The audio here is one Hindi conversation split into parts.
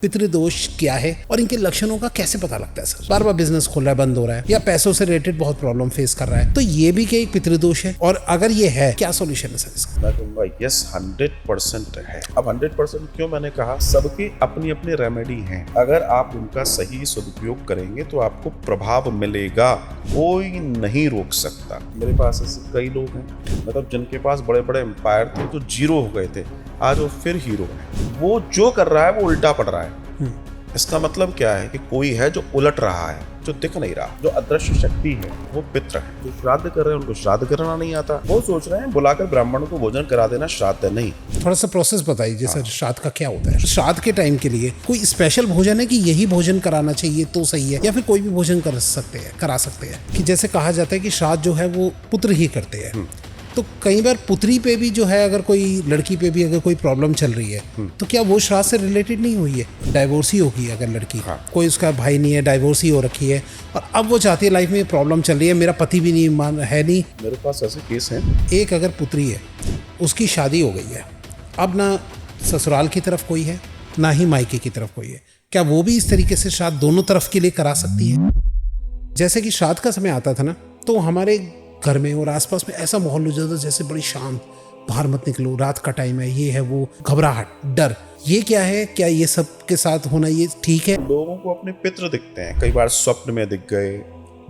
पितृदोष क्या है और इनके लक्षणों का कैसे पता लगता है सर? बार बार बिजनेस खोल रहा है, बंद हो रहा है, या पैसों से रिलेटेड बहुत प्रॉब्लम फेस कर रहा है, तो ये भी क्या एक पितृदोष है? और अगर ये है, क्या सॉल्यूशन है सर इसका? मैं कहूँगा यस 100% है। अब 100% क्यों मैंने कहा, सबकी अपनी अपनी रेमेडी हैं। अगर आप उनका सही सदुपयोग करेंगे तो आपको प्रभाव मिलेगा, कोई नहीं रोक सकता। मेरे पास ऐसे कई लोग हैं, मतलब जिनके पास बड़े बड़े एम्पायर थे जो जीरो हो गए थे, आज वो फिर हीरो है। वो जो कर रहा है वो उल्टा पड़ रहा है। इसका मतलब क्या है कि कोई है जो उलट रहा है, जो दिख नहीं रहा, जो अदृश्य शक्ति है, वो पितृ है। जो श्राद्ध कर रहे हैं उनको श्राद्ध करना नहीं आता, वो सोच रहे हैं बुलाकर ब्राह्मणों को भोजन करा देना श्राद्ध है। नहीं, थोड़ा सा प्रोसेस बताइए जैसे श्राद्ध का क्या होता है? श्राद्ध के टाइम के लिए कोई स्पेशल भोजन है कि यही भोजन कराना चाहिए तो सही है, या फिर कोई भी भोजन करा सकते हैं? कि जैसे कहा जाता है कि श्राद्ध जो है वो पुत्र ही करते हैं, तो कई बार पुत्री पे भी जो है, अगर कोई लड़की पे भी अगर कोई प्रॉब्लम चल रही है तो क्या वो श्राद्ध से रिलेटेड नहीं हुई है? डाइवोर्स ही होगी अगर लड़की, कोई उसका भाई नहीं है, डाइवोर्स ही हो रखी है, और अब वो चाहती है लाइफ में प्रॉब्लम चल रही है, मेरा पति भी नहीं। मेरे पास ऐसे केस हैं। एक अगर पुत्री है, उसकी शादी हो गई है, अब ना ससुराल की तरफ कोई है ना ही मायके की तरफ कोई है, क्या वो भी इस तरीके से श्राद्ध दोनों तरफ के लिए करा सकती है? जैसे कि श्राद्ध का समय आता था ना, तो हमारे घर में और आसपास में ऐसा माहौल हो जाता जैसे बड़ी शांत, बाहर मत निकलो, रात का टाइम है, ये है वो, घबराहट, डर। ये क्या है? क्या ये सब के साथ होना ये ठीक है? लोगों को अपने पितृ दिखते हैं, कई बार स्वप्न में दिख गए,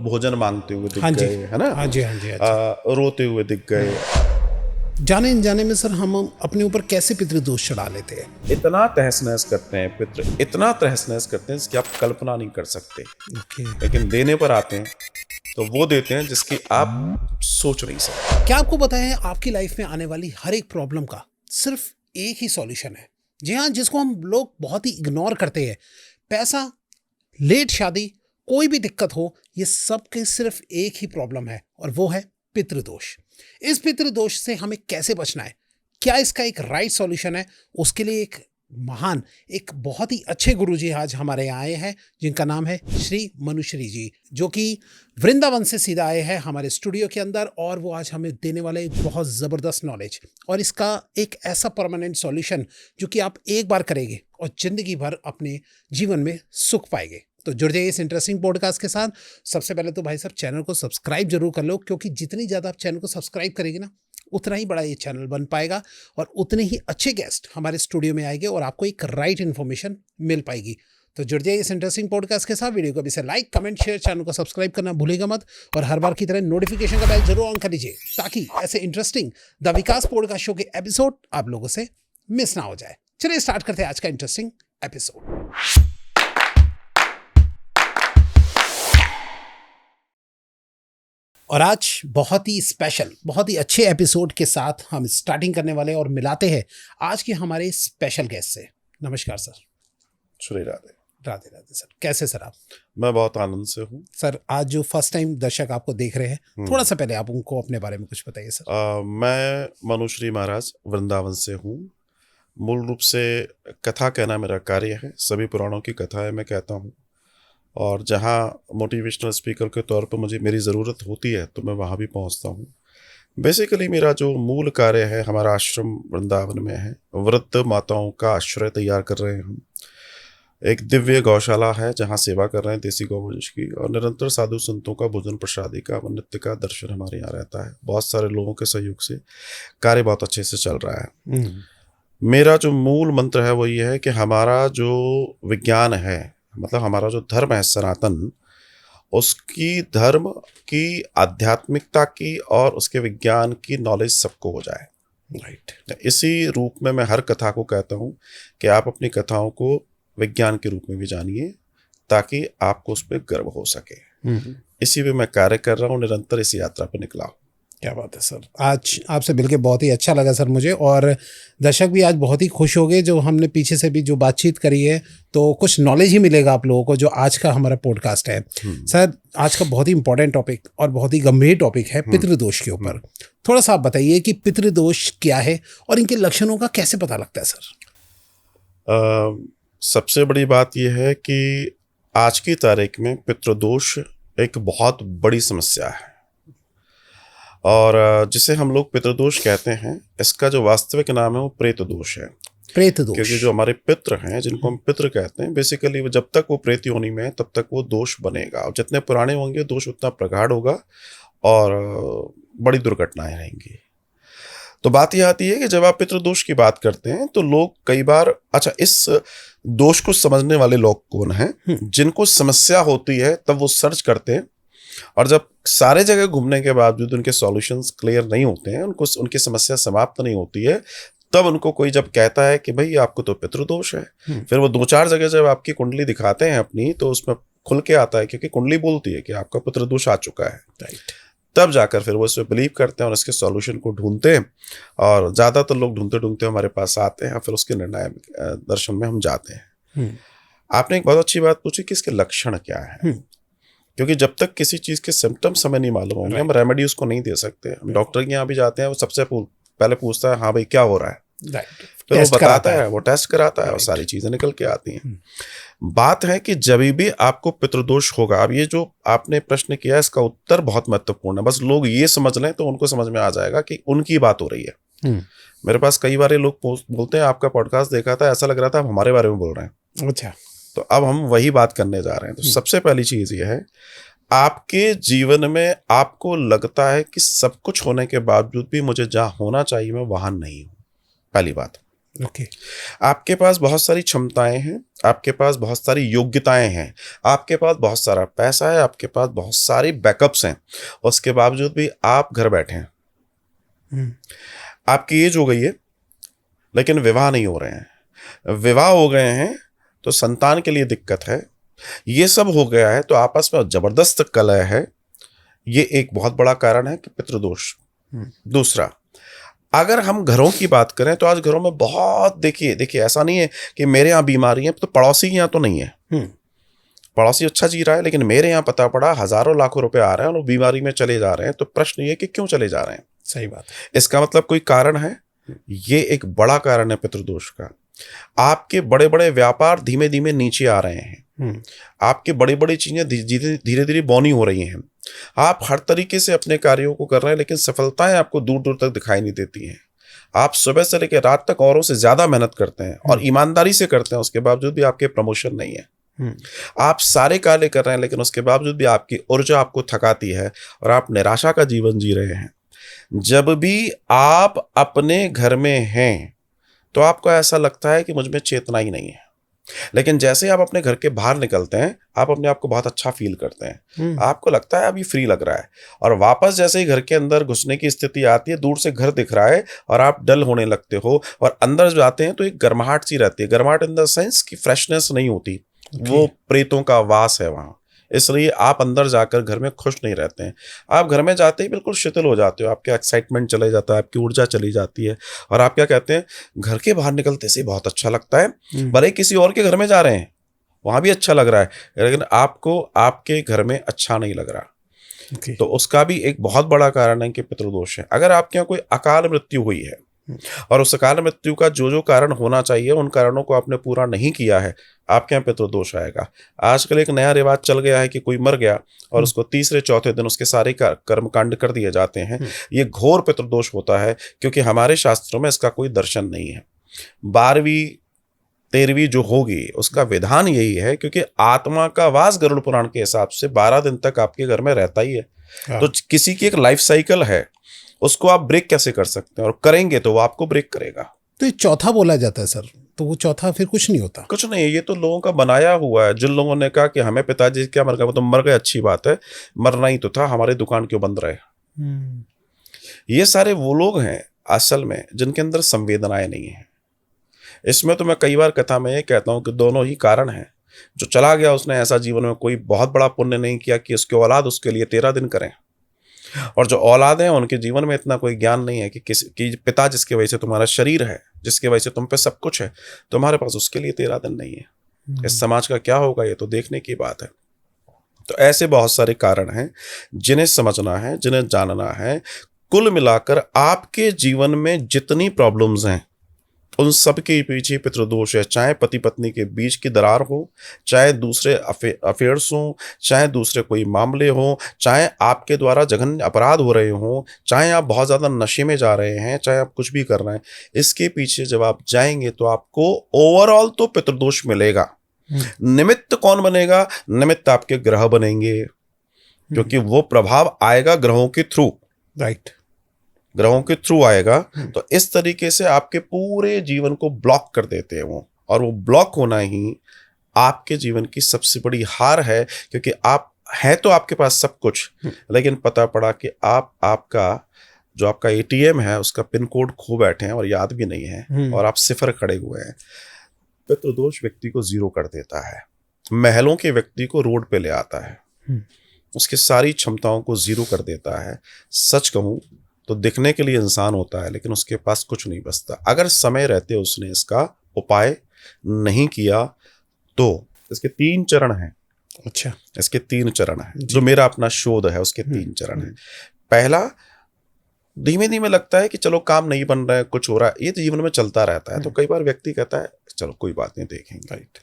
भोजन मांगते हुए दिख गए, है ना? हाँ जी। रोते हुए दिख गए। जाने अनजाने में सर हम अपने ऊपर कैसे पितृदोष चढ़ा लेते हैं? इतना तहस नहस करते हैं पितृ, इतना तहस नहस करते हैं जिसकी आप कल्पना नहीं कर सकते। लेकिन देने पर आते हैं तो वो देते हैं जिसकी आप सोच नहीं सकते। क्या आपको पता है आपकी लाइफ में आने वाली हर एक प्रॉब्लम का सिर्फ एक ही सॉल्यूशन है? जी हाँ, जिसको हम लोग बहुत ही इग्नोर करते हैं। पैसा, लेट शादी, कोई भी दिक्कत हो, ये सब के सिर्फ एक ही प्रॉब्लम है, और वो है पितृदोष। इस पितृदोष से हमें कैसे बचना है, क्या इसका एक राइट सॉल्यूशन है? उसके लिए एक बहुत ही अच्छे गुरुजी आज हमारे यहाँ आए हैं, जिनका नाम है श्री मनुश्री जी, जो कि वृंदावन से सीधा आए हैं हमारे स्टूडियो के अंदर, और वो आज हमें देने वाले एक बहुत ज़बरदस्त नॉलेज और इसका एक ऐसा परमानेंट सॉल्यूशन जो कि आप एक बार करेंगे और ज़िंदगी भर अपने जीवन में सुख पाएंगे। तो जुड़ जाइए इस इंटरेस्टिंग पॉडकास्ट के साथ। सबसे पहले तो भाई साहब चैनल को सब्सक्राइब जरूर कर लो, क्योंकि जितनी ज़्यादा आप चैनल को सब्सक्राइब करेंगे ना, उतना ही बड़ा ये चैनल बन पाएगा और उतने ही अच्छे गेस्ट हमारे स्टूडियो में आएंगे और आपको एक राइट इन्फॉर्मेशन मिल पाएगी। तो जुड़ जाइए इस इंटरेस्टिंग पॉडकास्ट के साथ। वीडियो को भी से लाइक, कमेंट, शेयर, चैनल को सब्सक्राइब करना भूलेगा मत, और हर बार की तरह नोटिफिकेशन का बेल जरूर ऑन कर लीजिए, ताकि ऐसे interesting the Vikas podcast show के एपिसोड आप लोगों से मिस ना हो जाए। चलिए स्टार्ट करते हैं आज का इंटरेस्टिंग एपिसोड। और आज बहुत ही स्पेशल, बहुत ही अच्छे एपिसोड के साथ हम स्टार्टिंग करने वाले और मिलाते हैं आज के हमारे स्पेशल गेस्ट से। नमस्कार सर। श्री राधे। राधे राधे सर, कैसे सर आप? मैं बहुत आनंद से हूँ सर। आज जो फर्स्ट टाइम दर्शक आपको देख रहे हैं, थोड़ा सा पहले आप उनको अपने बारे में कुछ बताइए सर। मैं मनुश्री महाराज वृंदावन से हूँ। मूल रूप से कथा कहना मेरा कार्य है, सभी पुराणों की कथाएं मैं कहता हूँ, और जहाँ मोटिवेशनल स्पीकर के तौर पर मेरी ज़रूरत होती है तो मैं वहाँ भी पहुँचता हूँ। बेसिकली मेरा जो मूल कार्य है, हमारा आश्रम वृंदावन में है, वृद्ध माताओं का आश्रय तैयार कर रहे हैं हम। एक दिव्य गौशाला है जहाँ सेवा कर रहे हैं देसी गौवंश की, और निरंतर साधु संतों का भोजन प्रसादी का, नित्य का दर्शन हमारे यहाँ रहता है। बहुत सारे लोगों के सहयोग से कार्य बहुत अच्छे से चल रहा है। मेरा जो मूल मंत्र है वो ये है कि हमारा जो विज्ञान है, मतलब हमारा जो धर्म है सनातन, उसकी धर्म की, आध्यात्मिकता की और उसके विज्ञान की नॉलेज सबको हो जाए। राइट। इसी रूप में मैं हर कथा को कहता हूँ कि आप अपनी कथाओं को विज्ञान के रूप में भी जानिए, ताकि आपको उस पर गर्व हो सके। इसी पे मैं कार्य कर रहा हूँ, निरंतर इसी यात्रा पर निकला हूँ। क्या बात है सर। आज आपसे मिलके बहुत ही अच्छा लगा सर मुझे, और दर्शक भी आज बहुत ही खुश हो गए। जो हमने पीछे से भी जो बातचीत करी है, तो कुछ नॉलेज ही मिलेगा आप लोगों को जो आज का हमारा पॉडकास्ट है। सर, आज का बहुत ही इंपॉर्टेंट टॉपिक और बहुत ही गंभीर टॉपिक है पितृदोष के ऊपर। थोड़ा सा आप बताइए कि पितृदोष क्या है और इनके लक्षणों का कैसे पता लगता है सर? सबसे बड़ी बात यह है कि आज की तारीख में पितृदोष एक बहुत बड़ी समस्या है, और जिसे हम लोग पितृदोष कहते हैं, इसका जो वास्तविक नाम है वो प्रेत दोष है। प्रेत दोष। क्योंकि जो हमारे पितृ हैं, जिनको हम पितृ कहते हैं, बेसिकली जब तक वो प्रेत योनि में है तब तक वो दोष बनेगा, और जितने पुराने होंगे दोष उतना प्रगाढ़ होगा और बड़ी दुर्घटनाएं रहेंगी। तो बात यह आती है कि जब आप पितृदोष की बात करते हैं तो लोग कई बार, अच्छा, इस दोष को समझने वाले लोग कौन हैं? जिनको समस्या होती है तब वो सर्च करते हैं, और जब सारे जगह घूमने के बावजूद उनके सॉल्यूशंस क्लियर नहीं होते हैं, उनको उनकी समस्या समाप्त नहीं होती है, तब उनको कोई जब कहता है कि भाई आपको तो पितृदोष है, फिर वो 2-4 जगह जब आपकी कुंडली दिखाते हैं अपनी, तो उसमें खुल के आता है, क्योंकि कुंडली बोलती है कि आपका पितृदोष आ चुका है। राइट। तब जाकर फिर वो इसमें बिलीव करते हैं और इसके सॉल्यूशन को ढूंढते हैं, और ज़्यादातर लोग ढूंढते ढूंढते हमारे पास आते हैं, फिर उसके निर्णय दर्शन में हम जाते हैं। आपने एक बहुत अच्छी बात पूछी कि इसके लक्षण क्या है, क्योंकि जब तक किसी चीज़ के सिम्टम्स हमें नहीं मालूम होंगे, हम रेमेडी उसको नहीं दे सकते। हम डॉक्टर के यहाँ भी जाते हैं, वो सबसे पहले पूछता है हाँ भाई क्या हो रहा है, फिर वो बताता है, वो टेस्ट कराता है और सारी चीज़ें निकल के आती हैं। बात है कि जब भी आपको पितृदोष होगा, अब ये जो आपने प्रश्न किया है इसका उत्तर बहुत महत्वपूर्ण है, बस लोग ये समझ लें तो उनको समझ में आ जाएगा कि उनकी बात हो रही है। मेरे पास कई बार लोग बोलते हैं आपका पॉडकास्ट देखा था, ऐसा लग रहा था आप हमारे बारे में बोल रहे हैं। अच्छा, तो अब हम वही बात करने जा रहे हैं। तो सबसे पहली चीज़ ये है, आपके जीवन में आपको लगता है कि सब कुछ होने के बावजूद भी मुझे जहाँ होना चाहिए मैं वहाँ नहीं हूँ। पहली बात। ओके। आपके पास बहुत सारी क्षमताएं हैं, आपके पास बहुत सारी योग्यताएं हैं, आपके पास बहुत सारा पैसा है, आपके पास बहुत सारी बैकअप्स हैं, उसके बावजूद भी आप घर बैठे हैं। आपकी एज हो गई है लेकिन विवाह नहीं हो रहे हैं, विवाह हो गए हैं तो संतान के लिए दिक्कत है, ये सब हो गया है तो आपस में जबरदस्त कलह है। ये एक बहुत बड़ा कारण है कि पितृदोष। दूसरा, अगर हम घरों की बात करें तो आज घरों में बहुत, देखिए ऐसा नहीं है कि मेरे यहाँ बीमारी है तो पड़ोसी के यहाँ तो नहीं है। पड़ोसी अच्छा जी रहा है लेकिन मेरे यहाँ पता पड़ा हजारों लाखों रुपए आ रहे हैं और वो बीमारी में चले जा रहे हैं, तो प्रश्न ये कि क्यों चले जा रहे हैं। सही बात। इसका मतलब कोई कारण है, ये एक बड़ा कारण है पितृदोष का। आपके बड़े बड़े व्यापार धीमे धीमे नीचे आ रहे हैं, आपकी बड़ी बड़ी चीजें धीरे धीरे बौनी हो रही हैं, आप हर तरीके से अपने कार्यों को कर रहे हैं लेकिन सफलताएं आपको दूर दूर तक दिखाई नहीं देती हैं। आप सुबह से लेकर रात तक औरों से ज्यादा मेहनत करते हैं और ईमानदारी से करते हैं, उसके बावजूद भी आपके प्रमोशन नहीं है। आप सारे कार्य कर रहे हैं लेकिन उसके बावजूद भी आपकी ऊर्जा आपको थकाती है और आप निराशा का जीवन जी रहे हैं। जब भी आप अपने घर में हैं तो आपको ऐसा लगता है कि मुझ में चेतना ही नहीं है, लेकिन जैसे आप अपने घर के बाहर निकलते हैं आप अपने आप को बहुत अच्छा फील करते हैं, आपको लगता है अभी फ्री लग रहा है, और वापस जैसे ही घर के अंदर घुसने की स्थिति आती है, दूर से घर दिख रहा है और आप डल होने लगते हो, और अंदर जाते हैं तो एक गर्माहट सी रहती है। गर्माहट इन द सेंस की फ्रेशनेस नहीं होती, वो प्रेतों का वास है वहाँ, इसलिए आप अंदर जाकर घर में खुश नहीं रहते हैं। आप घर में जाते ही बिल्कुल शिथिल हो जाते हो, आपका एक्साइटमेंट चले जाता है, आपकी ऊर्जा चली जाती है, और आप क्या कहते हैं, घर के बाहर निकलते से बहुत अच्छा लगता है, भले किसी और के घर में जा रहे हैं वहाँ भी अच्छा लग रहा है, लेकिन आपको आपके घर में अच्छा नहीं लग रहा। तो उसका भी एक बहुत बड़ा कारण है कि पितृदोष है। अगर आपके यहाँ कोई अकाल मृत्यु हुई है और उस अकाल मृत्यु का जो जो कारण होना चाहिए उन कारणों को आपने पूरा नहीं किया है, आपके यहाँ पितृदोष आएगा। आजकल एक नया रिवाज चल गया है कि कोई मर गया और उसको तीसरे चौथे दिन उसके सारे कर्मकांड कर दिए जाते हैं। ये घोर पितृदोष होता है, क्योंकि हमारे शास्त्रों में इसका कोई दर्शन नहीं है। 12वीं 13वीं जो होगी उसका विधान यही है, क्योंकि आत्मा का वास गरुड़ पुराण के हिसाब से 12 दिन तक आपके घर में रहता ही है। तो किसी की एक लाइफ साइकिल है, उसको आप ब्रेक कैसे कर सकते हैं, और करेंगे तो वो आपको ब्रेक करेगा। तो ये चौथा बोला जाता है सर, तो वो चौथा फिर कुछ नहीं होता? कुछ नहीं, ये तो लोगों का बनाया हुआ है। जिन लोगों ने कहा कि हमें पिताजी क्या मर गए, वो तो मर गए, अच्छी बात है, मरना ही तो था, हमारी दुकान क्यों बंद रहे। ये सारे वो लोग हैं असल में जिनके अंदर संवेदनाएं नहीं है। इसमें तो मैं कई बार कथा में ये कहता हूँ कि दोनों ही कारण हैं। जो चला गया उसने ऐसा जीवन में कोई बहुत बड़ा पुण्य नहीं किया कि उसके औलाद उसके लिए 13 दिन करें, और जो औलाद हैं उनके जीवन में इतना कोई ज्ञान नहीं है कि पिता जिसके वजह से तुम्हारा शरीर है, जिसके वजह से तुम पे सब कुछ है, तुम्हारे पास उसके लिए 13 दिन नहीं है। इस समाज का क्या होगा ये तो देखने की बात है। तो ऐसे बहुत सारे कारण हैं जिन्हें समझना है, जिन्हें जानना है। कुल मिलाकर आपके जीवन में जितनी प्रॉब्लम्स हैं उन सब के पीछे पितृदोष है, चाहे पति पत्नी के बीच की दरार हो, चाहे दूसरे अफेयर्स हो, चाहे दूसरे कोई मामले हो, चाहे आपके द्वारा जघन्य अपराध हो रहे हो, चाहे आप बहुत ज़्यादा नशे में जा रहे हैं, चाहे आप कुछ भी कर रहे हैं, इसके पीछे जब आप जाएंगे तो आपको ओवरऑल तो पितृदोष मिलेगा। निमित्त कौन बनेगा? निमित्त आपके ग्रह बनेंगे, क्योंकि वो प्रभाव आएगा ग्रहों के थ्रू, राइट, ग्रहों के थ्रू आएगा। तो इस तरीके से आपके पूरे जीवन को ब्लॉक कर देते हैं वो, और वो ब्लॉक होना ही आपके जीवन की सबसे बड़ी हार है, क्योंकि आप है तो आपके पास सब कुछ, लेकिन पता पड़ा कि आपका जो आपका एटीएम है उसका पिन कोड खो बैठे हैं और याद भी नहीं है, और आप सिफर खड़े हुए हैं। पितृदोष व्यक्ति को जीरो कर देता है, महलों के व्यक्ति को रोड पे ले आता है, उसकी सारी क्षमताओं को जीरो कर देता है। सच कहूं तो दिखने के लिए इंसान होता है, लेकिन उसके पास कुछ नहीं बचता। अगर समय रहते उसने इसका उपाय नहीं किया तो इसके 3 चरण हैं। अच्छा, इसके 3 चरण हैं, जो मेरा अपना शोध है उसके 3 चरण हैं। पहला, धीमे धीमे लगता है कि चलो काम नहीं बन रहा है, कुछ हो रहा है, ये तो जीवन में चलता रहता है, तो कई बार व्यक्ति कहता है चलो कोई बात नहीं, देखेंगे। राइट।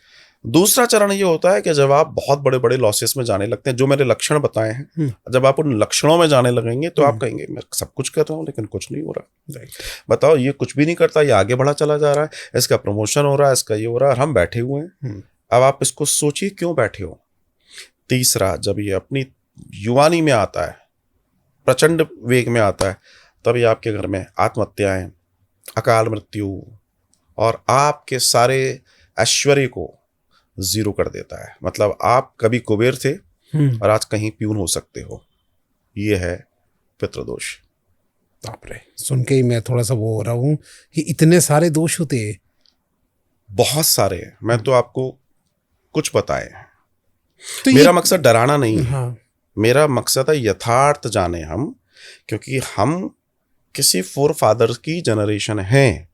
दूसरा चरण ये होता है कि जब आप बहुत बड़े बड़े लॉसेस में जाने लगते हैं, जो मैंने लक्षण बताए हैं, जब आप उन लक्षणों में जाने लगेंगे तो आप कहेंगे मैं सब कुछ कर रहा हूँ लेकिन कुछ नहीं हो रहा। बताओ, ये कुछ भी नहीं करता, ये आगे बढ़ा चला जा रहा है, इसका प्रमोशन हो रहा है, इसका ये हो रहा है, और हम बैठे हुए हैं। अब आप इसको सोचिए क्यों बैठे हो। तीसरा, जब ये अपनी युवानी में आता है, प्रचंड वेग में आता है, तभी आपके घर में आत्महत्याएं, अकाल मृत्यु और आपके सारे ऐश्वर्य को जीरो कर देता है। मतलब आप कभी कुबेर थे और आज कहीं प्यून हो सकते हो। ये है पितृदोष। बाप रे, सुन के ही मैं थोड़ा सा वो हो रहा हूँ कि इतने सारे दोष होते हैं। बहुत सारे हैं, मैं तो आपको कुछ बताए हैं। तो मेरा मकसद डराना नहीं है। हाँ, मेरा मकसद है यथार्थ जाने हम, क्योंकि हम किसी फोर फादर्स की जनरेशन हैं,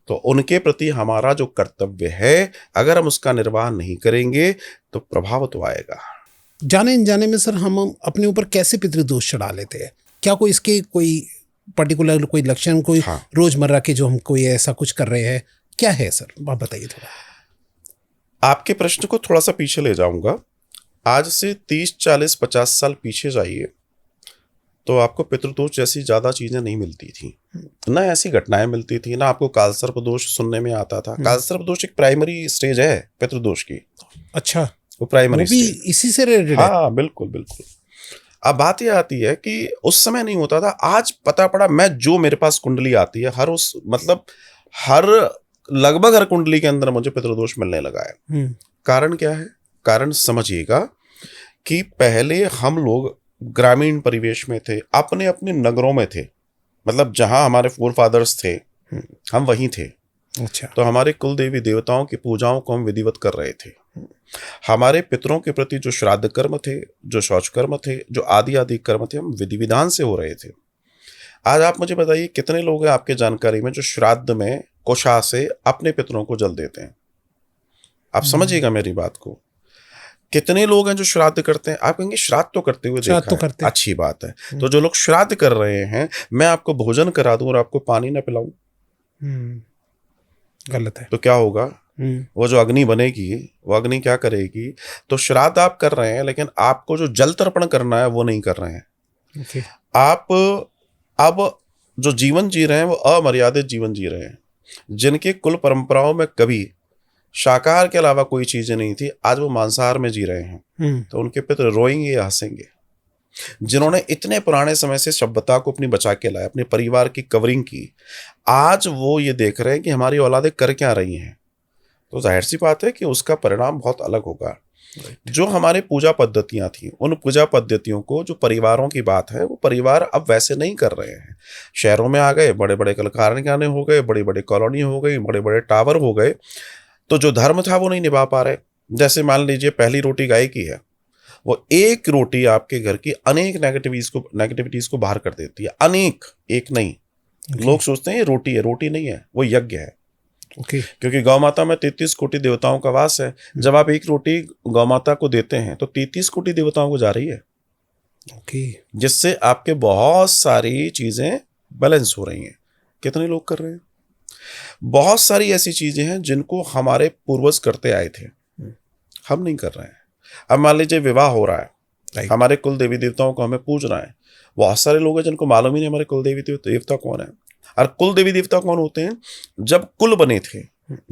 तो उनके प्रति हमारा जो कर्तव्य है, अगर हम उसका निर्वाह नहीं करेंगे तो प्रभाव तो आएगा। जाने अनजाने में सर हम अपने ऊपर कैसे पितृदोष चढ़ा लेते हैं? क्या कोई इसके कोई पर्टिकुलर कोई लक्षण, कोई रोजमर्रा के जो हम कोई ऐसा कुछ कर रहे हैं, क्या है सर? आप बताइए थोड़ा। आपके प्रश्न को थोड़ा सा पीछे ले जाऊंगा। आज से 30, 40, 50 साल पीछे जाइए तो आपको पितृदोष जैसी ज्यादा चीजें नहीं मिलती थी, ना ऐसी घटनाएं मिलती थी, ना आपको कालसर्प दोष सुनने में आता था। कालसर्प दोष एक प्राइमरी स्टेज है पितृदोष की। अच्छा, वो प्राइमरी भी इसी से रिलेटेड है? हाँ, बिल्कुल बिल्कुल। अब बात यह आती है कि उस समय नहीं होता था, आज पता पड़ा। मैं जो मेरे पास कुंडली आती है, हर लगभग हर कुंडली के अंदर मुझे पितृदोष मिलने लगा है। कारण क्या है? कारण समझिएगा कि पहले हम लोग ग्रामीण परिवेश में थे, अपने अपने नगरों में थे, मतलब जहां हमारे फोर फादर्स थे हम वहीं थे। अच्छा। तो हमारे कुल देवी देवताओं की पूजाओं को हम विधिवत कर रहे थे। हमारे पितरों के प्रति जो श्राद्ध कर्म थे, जो शौच कर्म थे, जो आदि आदि कर्म थे, हम विधि विधान से हो रहे थे। आज आप मुझे बताइए कितने लोग हैं आपके जानकारी में जो श्राद्ध में कोशा से अपने पितरों को जल देते हैं? आप समझिएगा मेरी बात को। कितने लोग हैं जो श्राद्ध करते हैं? आप कहेंगे श्राद्ध तो करते हुए देखा है, अच्छी बात है। तो जो लोग श्राद्ध कर रहे हैं, मैं आपको भोजन करा दूं और आपको पानी ना पिलाऊं, गलत है। तो क्या होगा? वो जो अग्नि बनेगी, वो अग्नि क्या करेगी? तो श्राद्ध आप कर रहे हैं, लेकिन आपको जो जल तर्पण करना है वो नहीं कर रहे हैं। आप अब जो जीवन जी रहे हैं वो अमर्यादित जीवन जी रहे हैं। जिनके कुल परंपराओं में कभी शाकाहार के अलावा कोई चीजें नहीं थी, आज वो मांसाहार में जी रहे हैं। तो उनके पितर रोएंगे या हंसेंगे? जिन्होंने इतने पुराने समय से सभ्यता को अपनी बचा के लाया, अपने परिवार की कवरिंग की, आज वो ये देख रहे हैं कि हमारी औलादें कर क्या रही हैं, तो जाहिर सी बात है कि उसका परिणाम बहुत अलग होगा। जो हमारे पूजा पद्धतियां थी, उन पूजा पद्धतियों को, जो परिवारों की बात है, वो परिवार अब वैसे नहीं कर रहे हैं। शहरों में आ गए, बड़े बड़े कल कारखाने हो गए, बड़ी बड़ी कॉलोनी हो गई, बड़े बड़े टावर हो गए, तो जो धर्म था वो नहीं निभा पा रहे। जैसे मान लीजिए पहली रोटी गाय की है, वो एक रोटी आपके घर की अनेक नेगेटिविटीज को बाहर कर देती है। अनेक, एक नहीं। लोग सोचते हैं ये रोटी है, रोटी नहीं है, वो यज्ञ है। क्योंकि गौ माता में 33 कोटि देवताओं का वास है। जब आप एक रोटी गौ माता को देते हैं तो 33 कोटि देवताओं को जा रही है, जिससे आपके बहुत सारी चीजें बैलेंस हो रही हैं। कितने लोग कर रहे हैं? बहुत सारी ऐसी चीजें हैं जिनको हमारे पूर्वज करते आए थे, हम नहीं कर रहे हैं। अब मान लीजिए विवाह हो रहा है, Right. हमारे कुल देवी देवताओं को हमें पूजना है। बहुत सारे लोग हैं जिनको मालूम ही नहीं हमारे कुल देवी देवता कौन है। और कुल देवी देवता कौन होते हैं? जब कुल बने थे,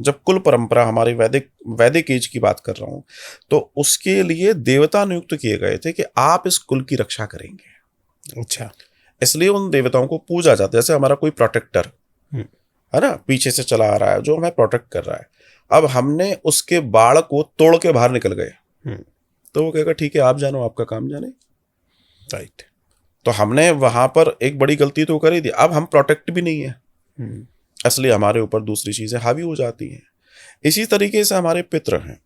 जब कुल परंपरा, हमारी वैदिक एज की बात कर रहा हूं, तो उसके लिए देवता नियुक्त किए गए थे कि आप इस कुल की रक्षा करेंगे। अच्छा। इसलिए उन देवताओं को पूजा जाता है। जैसे हमारा कोई प्रोटेक्टर है ना, पीछे से चला आ रहा है जो हमें प्रोटेक्ट कर रहा है। अब हमने उसके बाड़ को तोड़ के बाहर निकल गए, तो वो कहेगा ठीक है आप जानो, आपका काम जाने। राइट। तो हमने वहां पर एक बड़ी गलती तो कर ही दी। अब हम प्रोटेक्ट भी नहीं है, इसलिए हमारे ऊपर दूसरी चीजें हावी हो जाती हैं। इसी तरीके से हमारे पितृ हैं,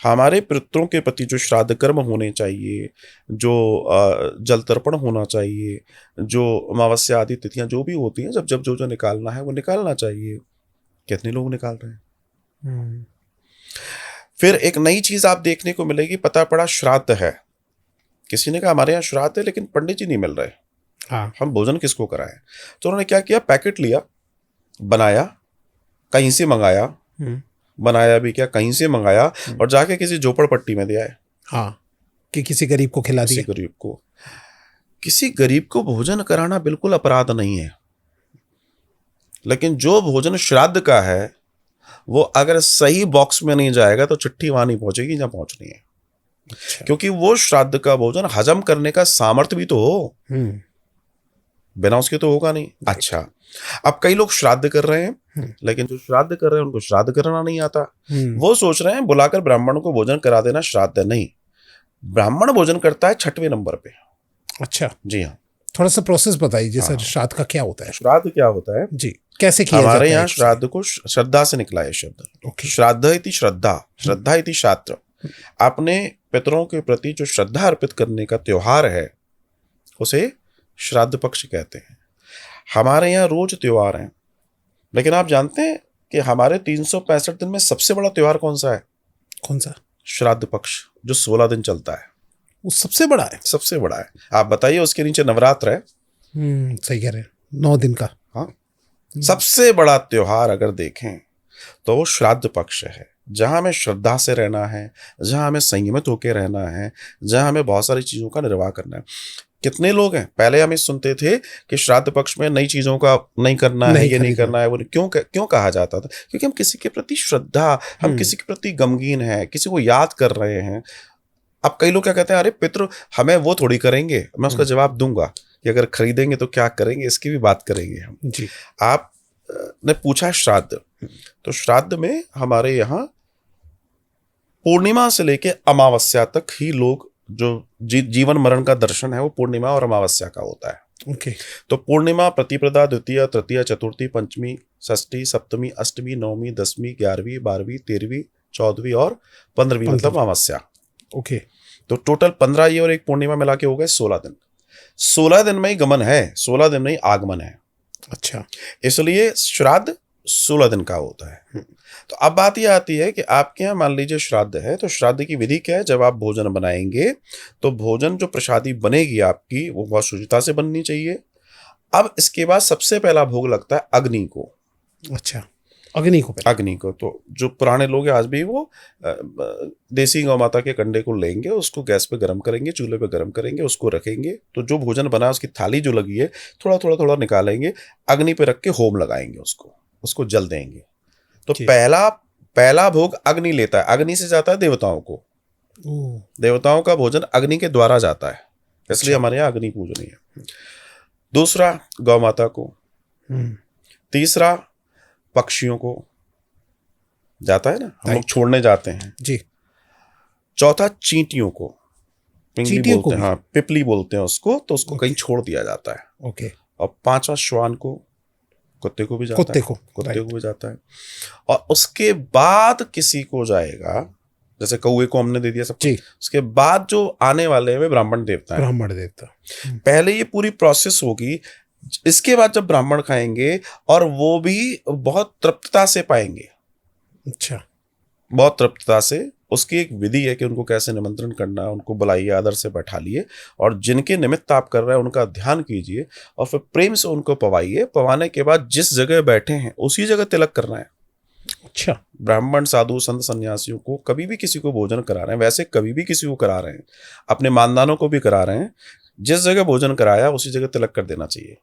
हमारे पितरों के प्रति जो श्राद्ध कर्म होने चाहिए, जो जल तर्पण होना चाहिए, जो अमावस्या आदि तिथियां जो भी होती हैं, जब जब जो जो निकालना है वो निकालना चाहिए। कितने लोग निकाल रहे हैं? फिर एक नई चीज आप देखने को मिलेगी, पता पड़ा श्राद्ध है, किसी ने कहा हमारे यहाँ श्राद्ध है लेकिन पंडित जी नहीं मिल रहे, हाँ। हम भोजन किसको कराएं? तो उन्होंने क्या किया, पैकेट लिया, बनाया, कहीं से मंगाया, बनाया भी क्या, कहीं से मंगाया और जाके किसी झोपड़पट्टी में दिया है। हाँ, कि किसी गरीब को खिला दिया। किसी गरीब को भोजन कराना बिल्कुल अपराध नहीं है, लेकिन जो भोजन श्राद्ध का है वो अगर सही बॉक्स में नहीं जाएगा तो चिट्ठी वहां नहीं पहुंचेगी जहां पहुंचनी है। अच्छा। क्योंकि वो श्राद्ध का भोजन हजम करने का सामर्थ्य भी तो हो, बिना उसके तो होगा नहीं। अच्छा, अब कई लोग श्राद्ध कर रहे हैं, लेकिन जो श्राद्ध कर रहे हैं उनको श्राद्ध करना नहीं आता। वो सोच रहे हैं बुलाकर ब्राह्मण को भोजन करा देना श्राद्ध है। नहीं, ब्राह्मण भोजन करता है 6वें नंबर पे। अच्छा। जी हाँ, थोड़ा सा प्रोसेस बताइए जैसे श्राद्ध का क्या होता है? श्राद्ध क्या होता है जी, कैसे किया जाता है? हमारे यहाँ श्राद्ध को श्रद्धा से निकला है शब्द। श्राद्ध इति श्रद्धा, श्रद्धा इति शास्त्र। अपने पितरों के प्रति जो श्रद्धा अर्पित करने का त्योहार है उसे श्राद्ध पक्ष कहते हैं। हमारे यहाँ रोज त्योहार हैं, लेकिन आप जानते हैं कि हमारे 365 दिन में सबसे बड़ा त्योहार कौन सा है? कौन सा? श्राद्ध पक्ष, जो 16 दिन चलता है, वो सबसे बड़ा है। सबसे बड़ा है। आप बताइए, उसके नीचे नवरात्र है। सही कह रहे हैं, 9 दिन का। हाँ, सबसे बड़ा त्योहार अगर देखें तो वो श्राद्ध पक्ष है, जहां हमें श्रद्धा से रहना है, जहां हमें संयमित होकर रहना है, जहां हमें बहुत सारी चीजों का निर्वाह करना है। कितने लोग हैं, पहले हम सुनते थे कि श्राद्ध पक्ष में नई चीजों का नहीं करना है, ये नहीं करना है, वो क्यों कहा जाता था? क्योंकि हम किसी के प्रति श्रद्धा, हम किसी के प्रति गमगीन है, किसी को याद कर रहे हैं। अब कई लोग क्या कहते हैं, अरे पितृ हमें वो थोड़ी करेंगे। मैं उसका जवाब दूंगा कि अगर खरीदेंगे तो क्या करेंगे, इसकी भी बात करेंगे हम जी। आप ने पूछा श्राद्ध, तो श्राद्ध में हमारे यहाँ पूर्णिमा से लेके अमावस्या तक ही लोग जो जीवन मरण का दर्शन है वो पूर्णिमा और अमावस्या का होता है। ओके। तो पूर्णिमा, प्रतिपदा, द्वितीया, तृतीया, चतुर्थी, पंचमी, षष्ठी, सप्तमी, अष्टमी, नवमी, 10वीं, 11वीं, 12वीं, 13वीं, 14वीं और 15वीं, मतलब अमावस्या। ओके। तो टोटल 15 ये और एक पूर्णिमा मिला के हो गए 16 दिन। 16 दिन में ही गमन है, 16 दिन में ही आगमन है। अच्छा, इसलिए श्राद्ध 16 दिन का होता है। तो अब बात यह आती है कि आपके यहाँ मान लीजिए श्राद्ध है, तो श्राद्ध की विधि क्या है? जब आप भोजन बनाएंगे तो भोजन जो प्रसादी बनेगी आपकी वो बहुत शुचिता से बननी चाहिए। अब इसके बाद सबसे पहला भोग लगता है अग्नि को। अच्छा, अग्नि को पहले। अग्नि को तो जो पुराने लोग हैं आज भी वो देसी गौ माता के कंडे को लेंगे, उसको गैस पे गर्म करेंगे, चूल्हे पे गर्म करेंगे, उसको रखेंगे। तो जो भोजन बना उसकी थाली जो लगी है थोड़ा थोड़ा थोड़ा निकालेंगे, अग्नि पे रख के होम लगाएंगे, उसको जल देंगे। तो पहला भोग अग्नि लेता है, अग्नि से जाता है देवताओं को। देवताओं का भोजन अग्नि के द्वारा जाता है, इसलिए हमारे यहाँ अग्नि पूजनीय है। दूसरा गौ माता को, तीसरा पक्षियों को जाता है ना, हम लोग छोड़ने जाते हैं जी। चौथा चींटियों को, पिंगली बोलते हैं, हाँ पिपली बोलते हैं उसको, तो उसको कहीं छोड़ दिया जाता है। ओके। और पांचवा श्वान को, कुत्ते को भी जाता है, कुत्ते को भी जाता है। और उसके बाद किसी को जाएगा, जैसे कौए को हमने दे दिया सबको, उसके बाद जो आने वाले हैं वे ब्राह्मण देवता हैं। ब्राह्मण देवता। पहले ये पूरी प्रोसेस होगी, इसके बाद जब ब्राह्मण खाएंगे और वो भी बहुत तृप्तता से पाएंगे। अच्छा, बहुत तृप्तता से उसकी एक विधि है कि उनको कैसे निमंत्रण करना है, उनको बुलाइए, आदर से बैठा लिए, और जिनके निमित्त आप कर रहे हैं उनका ध्यान कीजिए, और फिर प्रेम से उनको पवाइए। पवाने के बाद जिस जगह बैठे हैं उसी जगह तिलक करना है। अच्छा, ब्राह्मण, साधु, संत, सन्यासियों को कभी भी किसी को भोजन करा रहे हैं, वैसे कभी भी किसी को करा रहे हैं, अपने मानदानों को भी करा रहे हैं, जिस जगह भोजन कराया उसी जगह तिलक कर देना चाहिए।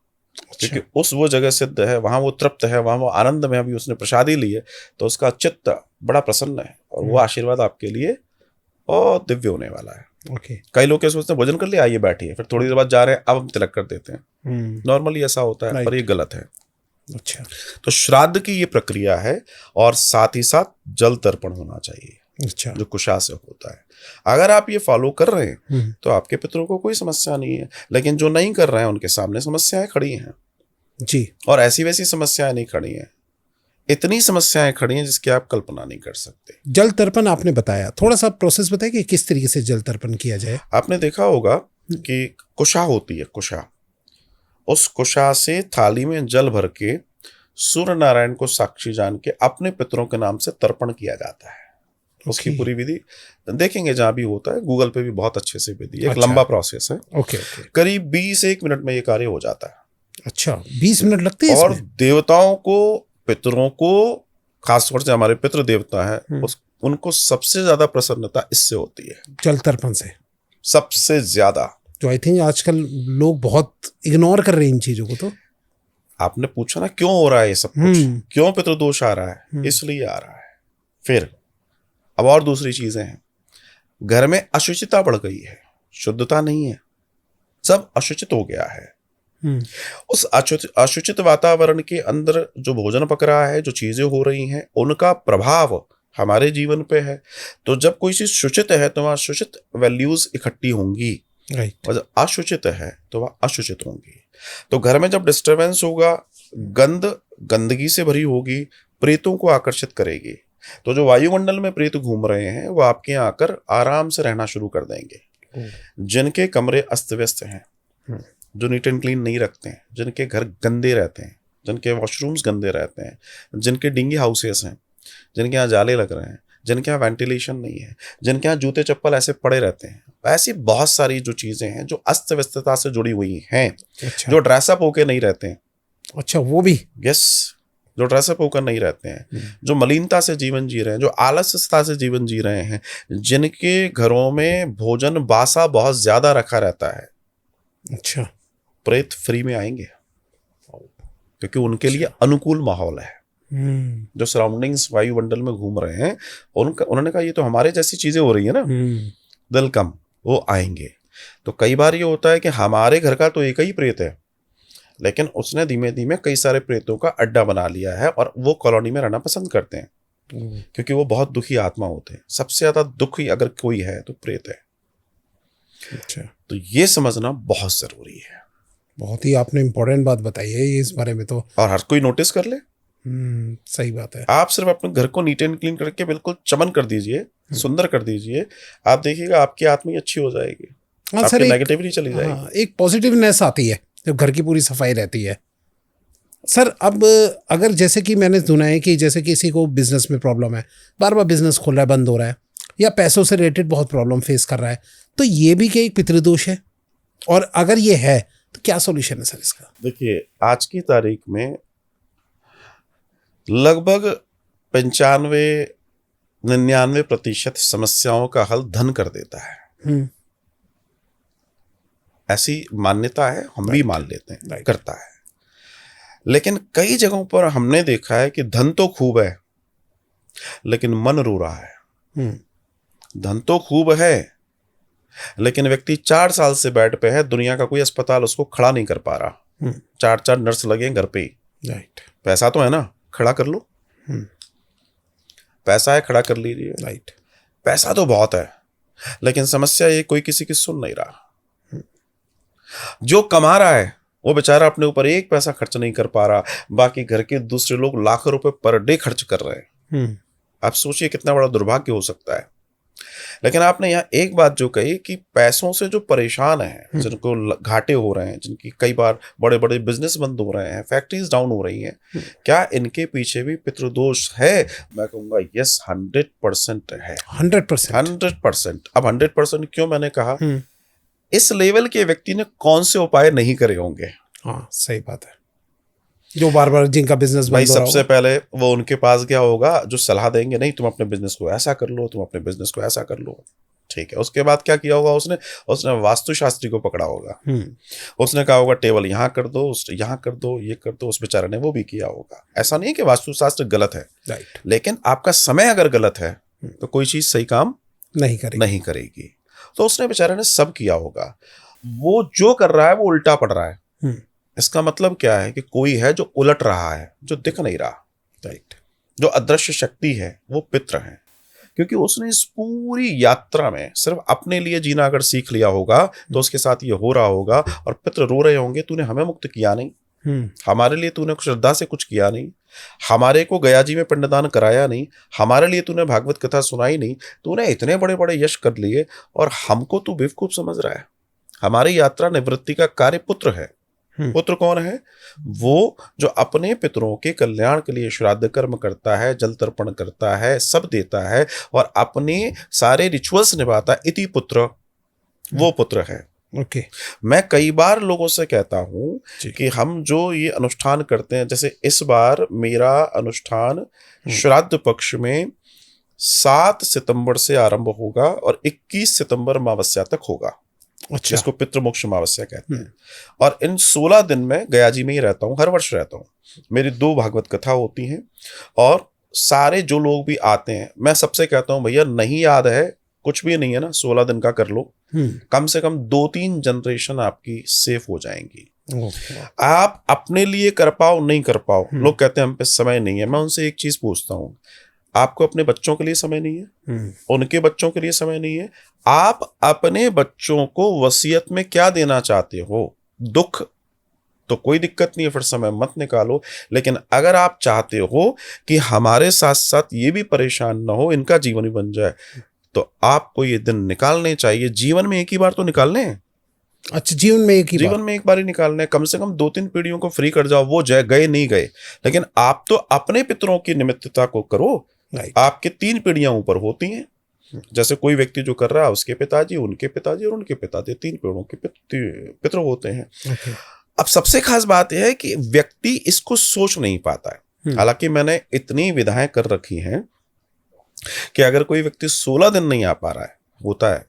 क्योंकि उस वो जगह सिद्ध है, वहां वो तृप्त है, वहां वो आनंद में, अभी उसने प्रसादी ली है तो उसका चित्त बड़ा प्रसन्न है, और वो आशीर्वाद आपके लिए और दिव्य होने वाला है। ओके। कई लोग क्या सोचते हैं, भोजन कर लिया, आइए बैठिए, फिर थोड़ी देर बाद जा रहे हैं, अब हम तिलक कर देते हैं। नॉर्मली ऐसा होता है, पर ये गलत है। अच्छा, तो श्राद्ध की ये प्रक्रिया है, और साथ ही साथ जल तर्पण होना चाहिए, अच्छा, जो कुशा से होता है। अगर आप ये फॉलो कर रहे हैं तो आपके पितरों को कोई समस्या नहीं है, लेकिन जो नहीं कर रहे हैं उनके सामने समस्याएं खड़ी हैं जी। और ऐसी वैसी समस्याएं नहीं खड़ी हैं, इतनी समस्याएं खड़ी हैं जिसकी आप कल्पना नहीं कर सकते। जल तर्पण आपने बताया, थोड़ा सा प्रोसेस बताइए कि किस तरीके से जल तर्पण किया जाए। आपने देखा होगा कि कुशा होती है, कुशा, उस कुशा से थाली में जल भर के सूर्य नारायण को साक्षी जान के अपने पितरों के नाम से तर्पण किया जाता है। उसकी पूरी विधि देखेंगे, जहां भी होता है, गूगल पे भी बहुत अच्छे से विधि, एक लंबा प्रोसेस है। ओके। करीब 20-1 मिनट में ये कार्य हो जाता है। अच्छा, 20 मिनट लगते हैं और इसमें? देवताओं को, पितरों को, खासतौर से हमारे पितृ देवता है, उनको सबसे ज्यादा प्रसन्नता इससे होती है, जल तर्पण से सबसे ज्यादा। जो आई थिंक आजकल लोग बहुत इग्नोर कर रहे हैं इन चीजों को। तो आपने पूछा ना क्यों हो रहा है ये सब कुछ, क्यों पितृदोष आ रहा है, इसलिए आ रहा है। फिर अब और दूसरी चीजें हैं, घर में अशुचिता बढ़ गई है, शुद्धता नहीं है, सब अशुचित हो गया है। उस अशुचित वातावरण के अंदर जो भोजन पक रहा है, जो चीजें हो रही हैं, उनका प्रभाव हमारे जीवन पे है। तो जब कोई चीज शुचित है तो वहां शुचित वैल्यूज इकट्ठी होंगी, और जब अशुचित है तो वह अशुचित होंगी। तो घर में जब डिस्टरबेंस होगा, गंदगी से भरी होगी, प्रेतों को आकर्षित करेगी। तो जो वायुमंडल में प्रेत घूम रहे हैं वो आपके यहाँ आकर आराम से रहना शुरू कर देंगे। जिनके कमरे अस्त व्यस्त हैं, जो नीट एंड क्लीन नहीं रखते हैं, जिनके घर गंदे रहते हैं, जिनके वॉशरूम्स गंदे रहते हैं, जिनके डिंगी हाउसेस हैं, जिनके यहाँ जाले लग रहे हैं, जिनके यहाँ वेंटिलेशन नहीं है, जिनके यहाँ जूते चप्पल ऐसे पड़े रहते हैं, ऐसी बहुत सारी जो चीजें हैं जो अस्त व्यस्तता से जुड़ी हुई हैं। अच्छा। जो ड्रेसअप होके नहीं रहते हैं, अच्छा, वो भी, यस, जो ड्रेसअप होकर नहीं रहते हैं, जो मलिनता से जीवन जी रहे हैं, जो आलस्यता से जीवन जी रहे हैं, जिनके घरों में भोजन बासा बहुत ज्यादा रखा रहता है, अच्छा, प्रेत फ्री में आएंगे, क्योंकि उनके लिए अनुकूल माहौल है। जो सराउंडिंग्स वायुमंडल में घूम रहे हैं, उन्होंने कहा ये तो हमारे जैसी चीजें हो रही है ना, वेलकम, वो आएंगे। तो कई बार ये होता है कि हमारे घर का तो एक ही प्रेत है, लेकिन उसने धीमे धीमे कई सारे प्रेतों का अड्डा बना लिया है, और वो कॉलोनी में रहना पसंद करते हैं, क्योंकि वो बहुत दुखी आत्मा होते हैं। सबसे ज्यादा दुखी अगर कोई है तो प्रेत है। अच्छा, तो ये समझना बहुत जरूरी है। बहुत ही आपने इम्पोर्टेंट बात बताई है ये इस बारे में, तो और हर कोई नोटिस कर ले। सही बात है। आप सिर्फ अपने घर को नीट एंड क्लीन करके बिल्कुल चमन कर दीजिए, सुंदर कर दीजिए, आप देखिएगा आपकी आत्मा ही अच्छी हो जाएगी, आपकी नेगेटिविटी चली जाएगी। एक पॉजिटिवनेस आती है जब घर की पूरी सफाई रहती है। सर, अब अगर जैसे कि मैंने सुना है कि जैसे किसी को बिजनेस में प्रॉब्लम है, बार बार बिजनेस खोल रहा है, बंद हो रहा है, या पैसों से रिलेटेड बहुत प्रॉब्लम फेस कर रहा है, तो ये भी क्या एक पितृदोष है? और अगर ये है तो क्या सॉल्यूशन है सर इसका? देखिए, आज की तारीख में लगभग 95-99% समस्याओं का हल धन कर देता है। ऐसी मान्यता है, हम भी मान लेते हैं, करता है। लेकिन कई जगहों पर हमने देखा है कि धन तो खूब है लेकिन मन रो रहा है। धन तो खूब है लेकिन व्यक्ति 4 साल से बेड पे है, दुनिया का कोई अस्पताल उसको खड़ा नहीं कर पा रहा। 4 नर्स लगे घर पे ही। राइट। पैसा तो है ना, खड़ा कर लो। पैसा है, खड़ा कर लीजिए। राइट। पैसा तो बहुत है, लेकिन समस्या ये कोई किसी की सुन नहीं रहा। जो कमा रहा है वो बेचारा अपने ऊपर एक पैसा खर्च नहीं कर पा रहा, बाकी घर के दूसरे लोग लाखों रुपए पर डे खर्च कर रहे हैं। आप सोचिए कितना बड़ा दुर्भाग्य हो सकता है। लेकिन आपने यहाँ एक बात जो कही कि पैसों से जो परेशान हैं, जिनको घाटे हो रहे हैं, जिनकी कई बार बड़े बड़े बिजनेस बंद हो रहे हैं, फैक्ट्रीज डाउन हो रही हैं, क्या इनके पीछे भी पितृदोष है? मैं कहूँगा यस, 100% है। 100%। अब 100% क्यों मैंने कहा, इस लेवल के व्यक्ति ने कौन से उपाय नहीं करे होंगे? हाँ, सही बात है। जो बार बार जिनका बिजनेस भाई बंद हो रहा सबसे पहले वो उनके पास गया होगा जो सलाह देंगे, नहीं तुम अपने बिजनेस को ऐसा कर लो, तुम अपने बिजनेस को ऐसा कर लो, ठीक है। उसके बाद क्या किया होगा उसने वास्तुशास्त्री को पकड़ा होगा, उसने कहा होगा टेबल यहाँ कर दो, यहाँ कर दो, ये कर दो, उस बेचारे ने वो भी किया होगा। ऐसा नहीं कि वास्तुशास्त्र गलत है, राइट, लेकिन आपका समय अगर गलत है तो कोई चीज सही काम नहीं करेगी। तो उसने बेचारे ने सब किया होगा, वो जो कर रहा है वो उल्टा पड़ रहा है। इसका मतलब क्या है कि कोई है जो उलट रहा है, जो दिख नहीं रहा, राइट। जो अदृश्य शक्ति है वो पितृ है, क्योंकि उसने इस पूरी यात्रा में सिर्फ अपने लिए जीना अगर सीख लिया होगा तो उसके साथ ये हो रहा होगा, और पितृ रो रहे होंगे, तूने हमें मुक्त किया नहीं, हमारे लिए तूने श्रद्धा से कुछ किया नहीं, हमारे को गया जी में पिंडदान कराया नहीं, हमारे लिए तूने भागवत कथा सुनाई नहीं, तूने इतने बड़े बड़े यश कर लिए और हमको तू बेवकूफ समझ रहा है। हमारी यात्रा निवृत्ति का कार्य पुत्र है। पुत्र कौन है? वो जो अपने पितरों के कल्याण के लिए श्राद्ध कर्म करता है, जल तर्पण करता है, सब देता है और अपने सारे रिचुअल्स निभाता है, इति पुत्र, वो पुत्र है। ओके। मैं कई बार लोगों से कहता हूं कि हम जो ये अनुष्ठान करते हैं, जैसे इस बार मेरा अनुष्ठान श्राद्ध पक्ष में 7 सितंबर से आरंभ होगा और 21 सितंबर अमावस्या तक होगा। अच्छा। जिसको पितृमोक्ष अमावस्या कहते हैं। और इन 16 दिन में गया जी में ही रहता हूँ, हर वर्ष रहता हूँ। मेरी 2 भागवत कथा होती हैं और सारे जो लोग भी आते हैं, मैं सबसे कहता हूँ भैया नहीं याद है, कुछ भी नहीं है ना, 16 दिन का कर लो, कम से कम 2-3 जनरेशन आपकी सेफ हो जाएंगी। आप अपने लिए कर पाओ नहीं कर पाओ, लोग कहते हैं हम पे समय नहीं है, मैं उनसे एक चीज पूछता हूँ, आपको अपने बच्चों के लिए समय नहीं है? उनके बच्चों के लिए समय नहीं है? आप अपने बच्चों को वसीयत में क्या देना चाहते हो? दुख? तो कोई दिक्कत नहीं है, फिर समय मत निकालो। लेकिन अगर आप चाहते हो कि हमारे साथ साथ ये भी परेशान ना हो, इनका जीवन भी बन जाए, तो आपको ये दिन निकालने चाहिए। जीवन में एक ही बार तो निकालने हैं। अच्छा, जीवन में एक बार ही निकालने हैं। कम से कम 2-3 पीढ़ियों को फ्री कर जाओ, वो गए नहीं गए, लेकिन आप तो अपने पितरों की निमित्तता को करो। आपके 3 पीढ़ियां ऊपर होती हैं। जैसे कोई व्यक्ति जो कर रहा है, उसके पिताजी, उनके पिताजी और उनके पिताजी, 3 पीढ़ों के पितर होते हैं। अब सबसे खास बात यह है कि व्यक्ति इसको सोच नहीं पाता है। हालांकि मैंने इतनी विधाएं कर रखी हैं कि अगर कोई व्यक्ति 16 दिन नहीं आ पा रहा है, होता है,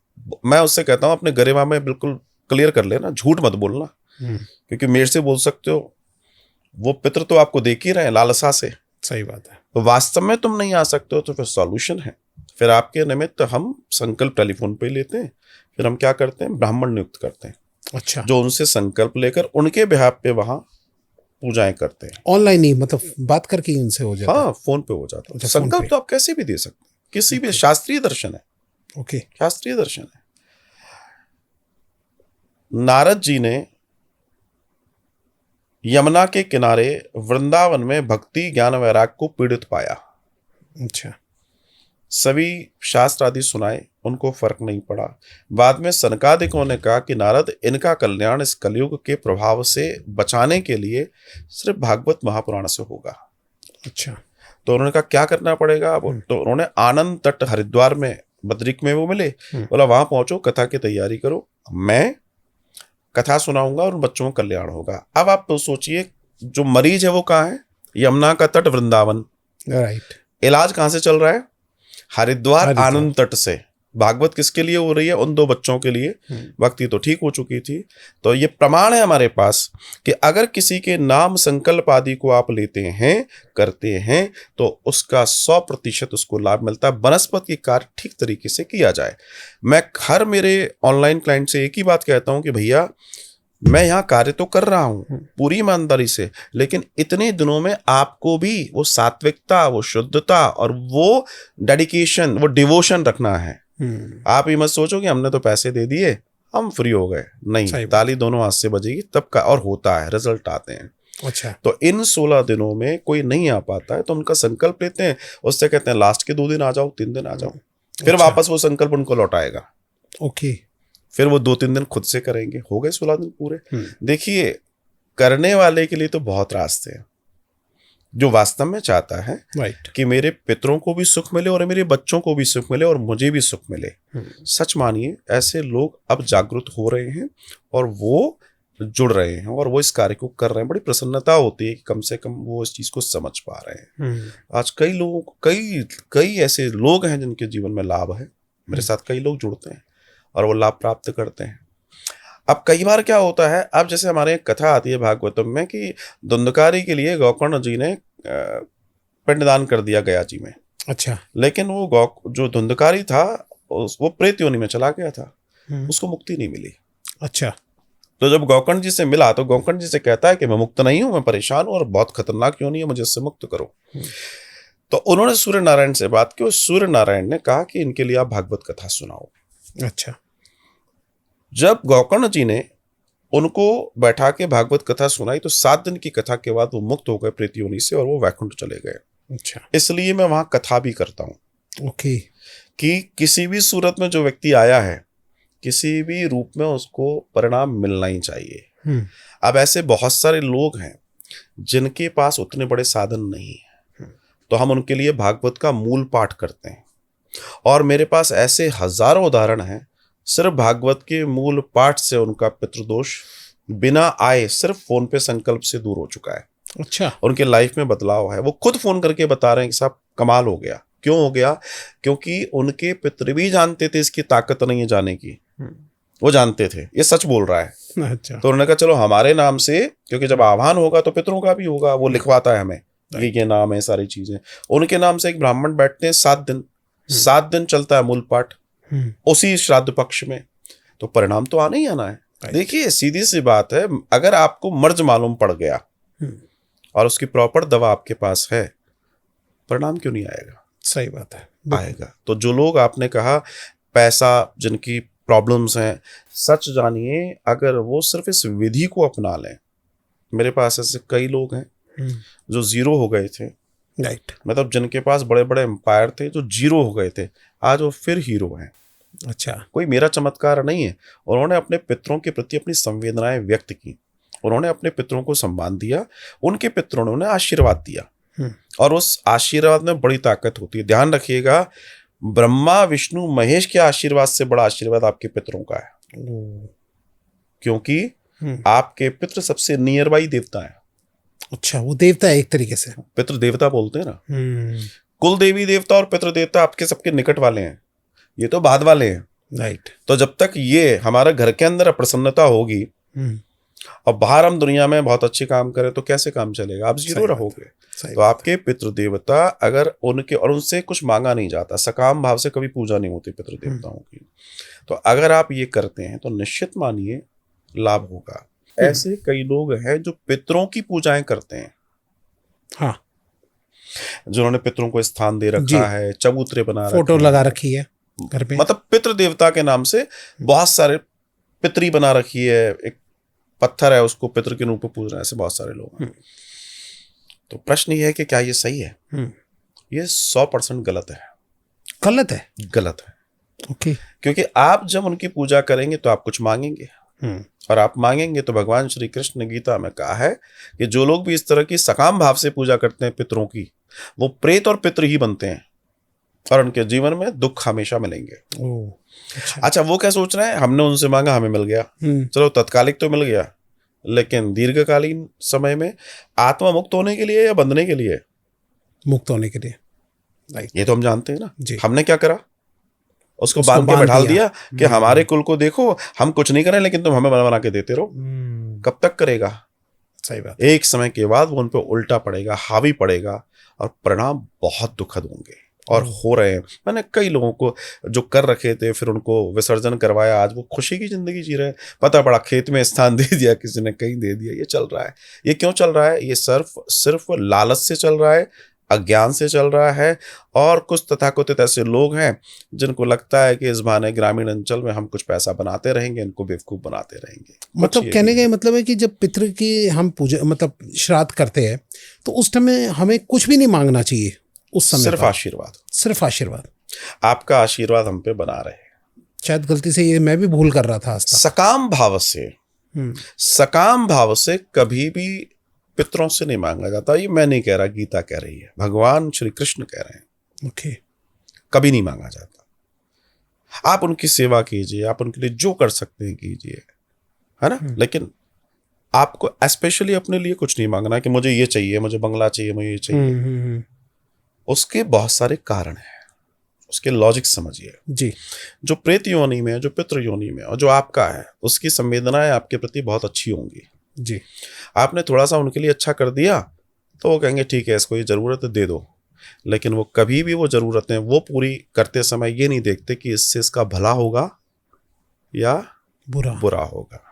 मैं उससे कहता हूं अपने गरिमा में बिल्कुल क्लियर कर लेना, झूठ मत बोलना, क्योंकि मेरे से बोल सकते हो, वो पितर तो आपको देख ही रहे हैं लालसा से। सही बात है। तो वास्तव में तुम नहीं आ सकते हो तो फिर सॉल्यूशन है। फिर आपके निमित्त हम संकल्प टेलीफोन पे लेते हैं, फिर हम क्या करते हैं, ब्राह्मण नियुक्त करते हैं। अच्छा। जो उनसे संकल्प लेकर उनके बिहाफ पे वहां पूजाएं करते हैं। ऑनलाइन ही, मतलब बात करके ही उनसे हो जाता है? हाँ, फोन पे हो जाता है। संकल्प तो आप कैसे भी दे सकते हैं, किसी भी, शास्त्रीय दर्शन है। ओके, शास्त्रीय दर्शन है। नारद जी ने यमुना के किनारे वृंदावन में भक्ति ज्ञान वैराग को पीड़ित पाया। अच्छा। सभी शास्त्र आदि सुनाए, उनको फर्क नहीं पड़ा। बाद में सनकादिकों ने कहा कि नारद, इनका कल्याण इस कलयुग के प्रभाव से बचाने के लिए सिर्फ भागवत महापुराण से होगा। अच्छा। तो उन्होंने कहा क्या करना पड़ेगा? तो उन्होंने आनंद तट हरिद्वार में बद्रिक में वो मिले, बोला वहां पहुंचो, कथा की तैयारी करो, मैं कथा सुनाऊंगा और बच्चों का कल्याण होगा। अब आप तो सोचिए, जो मरीज है वो कहाँ है? यमुना का तट, वृंदावन। राइट। इलाज कहाँ से चल रहा है? हरिद्वार आनंद तट से। भागवत किसके लिए हो रही है? उन 2 बच्चों के लिए। भक्ति तो ठीक हो चुकी थी। तो ये प्रमाण है हमारे पास कि अगर किसी के नाम संकल्प आदि को आप लेते हैं, करते हैं, तो उसका 100% उसको लाभ मिलता है। वनस्पति कार्य ठीक तरीके से किया जाए। मैं हर मेरे ऑनलाइन क्लाइंट से एक ही बात कहता हूं कि भैया, मैं यहाँ कार्य तो कर रहा हूँ पूरी ईमानदारी से, लेकिन इतने दिनों में आपको भी वो सात्विकता, वो शुद्धता और वो डेडिकेशन, वो डिवोशन रखना है। आप ये मत सोचो कि हमने तो पैसे दे दिए, हम फ्री हो गए। नहीं, ताली दोनों हाथ से बजेगी तब का, और होता है, रिजल्ट आते हैं। अच्छा। तो इन 16 दिनों में कोई नहीं आ पाता है तो उनका संकल्प लेते हैं, उससे कहते हैं लास्ट के 2 दिन आ जाओ, 3 दिन आ जाओ। फिर अच्छा। वापस वो संकल्प उनको लौटाएगा। ओके। फिर वो 2-3 दिन खुद से करेंगे, हो गए 16 दिन पूरे। हम्म। देखिए, करने वाले के लिए तो बहुत रास्ते हैं। जो वास्तव में चाहता है राइट। कि मेरे पितरों को भी सुख मिले और मेरे बच्चों को भी सुख मिले और मुझे भी सुख मिले, सच मानिए ऐसे लोग अब जागरूक हो रहे हैं और वो जुड़ रहे हैं और वो इस कार्य को कर रहे हैं। बड़ी प्रसन्नता होती है कि कम से कम वो इस चीज को समझ पा रहे हैं। आज कई लोगों को कई ऐसे लोग हैं जिनके जीवन में लाभ है। मेरे साथ कई लोग जुड़ते हैं और वो लाभ प्राप्त करते हैं। अब कई बार क्या होता है, अब जैसे हमारे एक कथा आती है भागवतम में कि धुंधकारी के लिए गोकर्ण जी ने पिंडदान कर दिया गया जी में। अच्छा। लेकिन वो जो धुंधकारी था वो प्रेत योनि में चला गया था, उसको मुक्ति नहीं मिली। अच्छा। तो जब गोकर्ण जी से मिला तो गोकर्ण जी से कहता है कि मैं मुक्त नहीं हूं, मैं परेशान हूं और बहुत खतरनाक योनि है, मुझे इससे मुक्त करो। तो उन्होंने सूर्य नारायण से बात की और सूर्य नारायण ने कहा कि इनके लिए आप भागवत कथा सुनाओ। अच्छा। जब गोकर्ण जी ने उनको बैठा के भागवत कथा सुनाई तो 7 दिन की कथा के बाद वो मुक्त हो गए प्रेत योनि से और वो वैकुंठ चले गए। अच्छा। इसलिए मैं वहां कथा भी करता हूं ओके। कि किसी भी सूरत में जो व्यक्ति आया है, किसी भी रूप में उसको परिणाम मिलना ही चाहिए। अब ऐसे बहुत सारे लोग हैं जिनके पास उतने बड़े साधन नहीं है, तो हम उनके लिए भागवत का मूल पाठ करते हैं और मेरे पास ऐसे हजारों उदाहरण हैं, सिर्फ भागवत के मूल पाठ से उनका पितृदोष बिना आए सिर्फ फोन पे संकल्प से दूर हो चुका है। अच्छा। उनके लाइफ में बदलाव है। वो खुद फोन करके बता रहे हैं कि साहब कमाल हो गया। क्यों हो गया? क्योंकि उनके पितृ भी जानते थे इसकी ताकत नहीं है जाने की, वो जानते थे, ये सच बोल रहा है। अच्छा। तो उन्होंने कहा चलो हमारे नाम से, क्योंकि जब आह्वान होगा तो पितरों का भी होगा, वो लिखवाता है हमें ये नाम है, सारी चीजें उनके नाम से। एक ब्राह्मण बैठते हैं 7 दिन, 7 दिन चलता है मूल पाठ उसी श्राद्ध पक्ष में, तो परिणाम तो आना ही आना है। देखिए सीधी सी बात है, अगर आपको मर्ज मालूम पड़ गया और उसकी प्रॉपर दवा आपके पास है, परिणाम क्यों नहीं आएगा? सही बात है, आएगा। तो जो लोग आपने कहा पैसा जिनकी प्रॉब्लम्स हैं, सच जानिए अगर वो सिर्फ इस विधि को अपना लें, मेरे पास ऐसे कई लोग हैं जो जीरो हो गए थे। राइट। मतलब जिनके पास बड़े बड़े एम्पायर थे जो जीरो हो गए थे, आज वो फिर हीरो हैं। अच्छा। कोई मेरा चमत्कार नहीं है। उन्होंने अपने पितरों के प्रति अपनी संवेदनाएं व्यक्त की, उन्होंने अपने पितरों को सम्मान दिया, उनके पितरों ने उन्हें आशीर्वाद दिया और उस आशीर्वाद में बड़ी ताकत होती है। ध्यान रखिएगा, ब्रह्मा विष्णु महेश के आशीर्वाद से बड़ा आशीर्वाद आपके पितरों का है, क्योंकि आपके पितृ सबसे नियर बाई देवता है। अच्छा, वो देवता है एक तरीके से, पितृ देवता बोलते हैं ना। कुल देवी देवता और पितृ देवता आपके सबके निकट वाले हैं, ये तो बाद वाले हैं। राइट। तो जब तक ये हमारे घर के अंदर अप्रसन्नता होगी और बाहर हम दुनिया में बहुत अच्छे काम करें तो कैसे काम चलेगा? आप जीरो रहोगे। तो आपके पितृ देवता अगर उनके, और उनसे कुछ मांगा नहीं जाता, सकाम भाव से कभी पूजा नहीं होती पितृ देवताओं की, तो अगर आप ये करते हैं तो निश्चित मानिए लाभ होगा। ऐसे कई लोग हैं जो पितरों की पूजाएं करते हैं। हाँ, जिन्होंने पितरों को स्थान दे रखा है, चबूतरे बना रखे, फोटो लगा रखी है घर पे, मतलब पितृ देवता के नाम से बहुत सारे पितरी बना रखी है, एक पत्थर है उसको पितृ के रूप में पूज रहे हैं, ऐसे बहुत सारे लोग हैं। तो प्रश्न ये है कि क्या ये सही है? ये 100% गलत है। गलत है? गलत है। ओके। क्योंकि आप जब उनकी पूजा करेंगे तो आप कुछ मांगेंगे, और आप मांगेंगे तो भगवान श्री कृष्ण ने गीता में कहा है कि जो लोग भी इस तरह की सकाम भाव से पूजा करते हैं पितरों की, वो प्रेत और पितृ ही बनते हैं और उनके जीवन में दुख हमेशा मिलेंगे। अच्छा, वो क्या सोच रहे हैं, हमने उनसे मांगा हमें मिल गया, चलो तत्कालिक तो मिल गया, लेकिन दीर्घकालीन समय में आत्मा मुक्त होने के लिए या बंधने के लिए? मुक्त होने के लिए। राइट। ये तो हम जानते हैं ना। जी। हमने क्या करा, उसको बांध के बैठा दिया कि हमारे कुल को देखो, हम कुछ नहीं करें लेकिन तुम हमें बना के देते रहो। कब तक करेगा? सही बात। एक समय के बाद वो उन पर उल्टा पड़ेगा, हावी पड़ेगा और परिणाम बहुत दुखद होंगे और हो रहे हैं। मैंने कई लोगों को जो कर रखे थे फिर उनको विसर्जन करवाया, आज वो खुशी की जिंदगी जी रहे हैं। पता पड़ा खेत में स्थान दे दिया, किसी ने कहीं दे दिया। ये चल रहा है। ये क्यों चल रहा है? ये सिर्फ लालच से चल रहा है, अज्ञान से चल रहा है। और कुछ तथाकथित ऐसे लोग हैं जिनको लगता है कि इस बहाने ग्रामीण अंचल में हम कुछ पैसा बनाते रहेंगे, इनको बेवकूफ बनाते रहेंगे। मतलब कहने का मतलब है कि जब पितृ की हम पूजा मतलब श्राद्ध करते हैं तो उस टाइम में हमें कुछ भी नहीं मांगना चाहिए, उस समय सिर्फ आशीर्वाद, सिर्फ आशीर्वाद। आपका आशीर्वाद हम पे बना रहे। शायद गलती से ये मैं भी भूल कर रहा था आज तक। सकाम भाव से, हम्म, सकाम भाव से कभी भी पितरों से नहीं मांगा जाता। ये मैं नहीं कह रहा, गीता कह रही है, भगवान श्री कृष्ण कह रहे हैं। ओके। कभी नहीं मांगा जाता। आप उनकी सेवा कीजिए, आप उनके लिए जो कर सकते हैं कीजिए, है ना। लेकिन आपको स्पेशली अपने लिए कुछ नहीं मांगना कि मुझे ये चाहिए, मुझे बंगला चाहिए, मुझे ये चाहिए। उसके बहुत सारे कारण हैं, उसके लॉजिक समझिए। जी। जो प्रेत योनि में है, जो पितृ योनि में है, और जो आपका है, उसकी संवेदनाएं आपके प्रति बहुत अच्छी होंगी। जी। आपने थोड़ा सा उनके लिए अच्छा कर दिया तो वो कहेंगे ठीक है, इसको ये जरूरत है, दे दो। लेकिन वो कभी भी वो जरूरतें वो पूरी करते समय ये नहीं देखते कि इससे इसका भला होगा या बुरा होगा।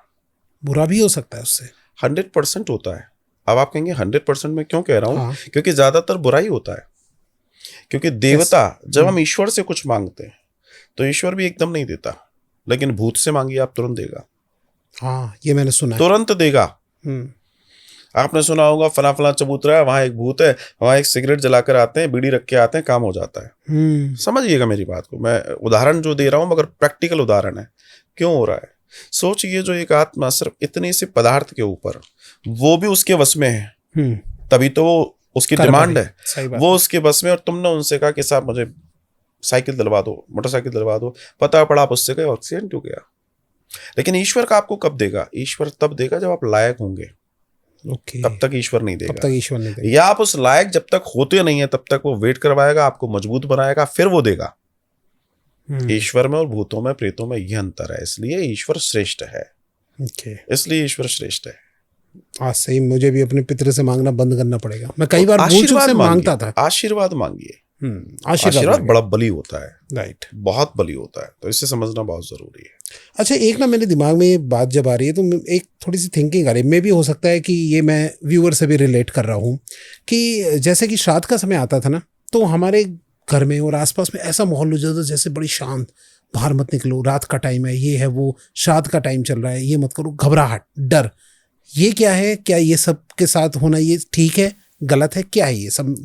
बुरा भी हो सकता है उससे। 100% होता है। अब आप कहेंगे 100% मैं क्यों कह रहा हूं? हाँ। क्योंकि ज्यादातर बुरा ही होता है। क्योंकि देवता, जब हम ईश्वर से कुछ मांगते हैं तो ईश्वर भी एकदम नहीं देता, लेकिन भूत से मांगिए आप तुरंत देगा। हाँ, ये मैंने सुना है। तुरंत देगा। हम्म। आपने सुना होगा फला फला चबूतरा है, वहां एक भूत है, वहां एक सिगरेट जलाकर आते हैं, बीड़ी रख के आते हैं, काम हो जाता है। समझिएगा मेरी बात को, मैं उदाहरण जो दे रहा हूं मगर प्रैक्टिकल उदाहरण है। क्यों हो रहा है? सोचिए, जो एक आत्मा सिर्फ इतने से पदार्थ के ऊपर, वो भी उसके वश में है, तभी तो वो उसकी डिमांड है, वो उसके बस में। और तुमने उनसे कहा कि साहब मुझे साइकिल दिलवा दो, मोटरसाइकिल दिलवा दो, पता पड़ा आप उससे गए, एक्सीडेंट हो गया। लेकिन ईश्वर का आपको कब देगा? ईश्वर तब देगा जब आप लायक होंगे। तब तक ईश्वर नहीं देगा। या आप उस लायक जब तक होते नहीं है तब तक वो वेट करवाएगा, आपको मजबूत बनाएगा, फिर वो देगा। ईश्वर में और भूतों में, प्रेतों में यह अंतर है। इसलिए ईश्वर श्रेष्ठ है। इसलिए ईश्वर श्रेष्ठ है। हाँ, सही। मुझे भी अपने पितृ से मांगना बंद करना पड़ेगा। मैं कई बार भूल चूक से मांगता था। आशीर्वाद मांगिए। आशीर्वाद बड़ा बली होता है। राइट, बहुत बली होता है, तो इसे समझना बहुत जरूरी है। अच्छा, एक ना मेरे दिमाग में ये बात जब आ रही है तो एक थोड़ी सी थिंकिंग आ रही है। मे भी हो सकता है कि ये मैं व्यूअर से भी रिलेट कर रहा हूँ कि जैसे कि श्राद्ध का समय आता था ना, तो हमारे घर में और आसपास में ऐसा माहौल हो जाता था जैसे बड़ी शांत, बाहर मत निकलो, रात का टाइम है, ये है वो, श्राद्ध का टाइम चल रहा है, ये मत करो, घबराहट, डर। ये क्या है? क्या ये सब के साथ होना ये ठीक है, गलत है, क्या है ये सब?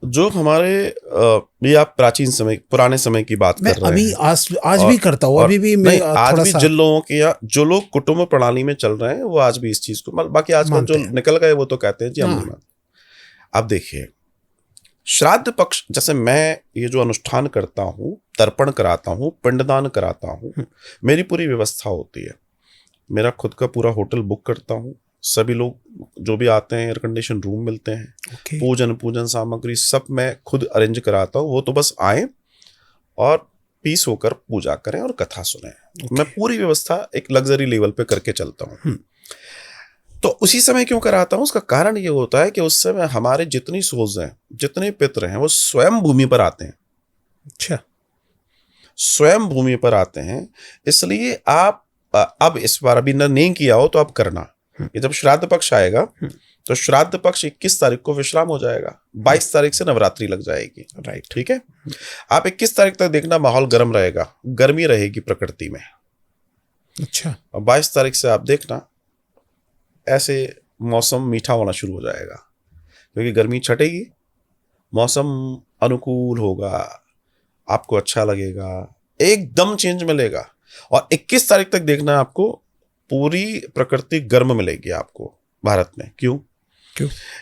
जो हमारे ये आप प्राचीन समय, पुराने समय की बात कर रहे हैं। आज भी करता हूँ, अभी भी मैं आज भी जिन लोगों के या जो लोग कुटुंब प्रणाली में चल रहे हैं वो आज भी इस चीज को, बाकी आजकल जो निकल गए वो तो कहते हैं जी हम नहीं मानते। अब देखिए, श्राद्ध पक्ष, जैसे मैं ये जो अनुष्ठान करता हूँ, तर्पण कराता हूँ, पिंडदान कराता हूँ, मेरी पूरी व्यवस्था होती है। मेरा खुद का पूरा होटल बुक करता हूँ, सभी लोग जो भी आते हैं एयर कंडीशन रूम मिलते हैं, पूजन सामग्री सब मैं खुद अरेंज कराता हूँ। वो तो बस आए और पीस होकर पूजा करें और कथा सुने। मैं पूरी व्यवस्था एक लग्जरी लेवल पे करके चलता हूँ। तो उसी समय क्यों कराता हूँ? उसका कारण ये होता है कि उस समय हमारे जितनी सोल्स हैं, जितने पितृ हैं, वो स्वयं भूमि पर आते हैं। अच्छा, स्वयं भूमि पर आते हैं। इसलिए आप अब इस बार अभी नहीं किया हो तो अब करना, कि जब श्राद्ध पक्ष आएगा तो श्राद्ध पक्ष 21 तारीख को विश्राम हो जाएगा, 22 तारीख से नवरात्रि लग जाएगी। राइट, ठीक है। आप 21 तारीख तक देखना, माहौल गर्म रहेगा, गर्मी रहेगी प्रकृति में। अच्छा। और 22 तारीख से आप देखना ऐसे मौसम मीठा होना शुरू हो जाएगा, क्योंकि गर्मी छटेगी, मौसम अनुकूल होगा, आपको अच्छा लगेगा, एकदम चेंज मिलेगा। और 21 तारीख तक देखना आपको पूरी प्रकृति गर्म मिलेगी आपको भारत में। क्यों?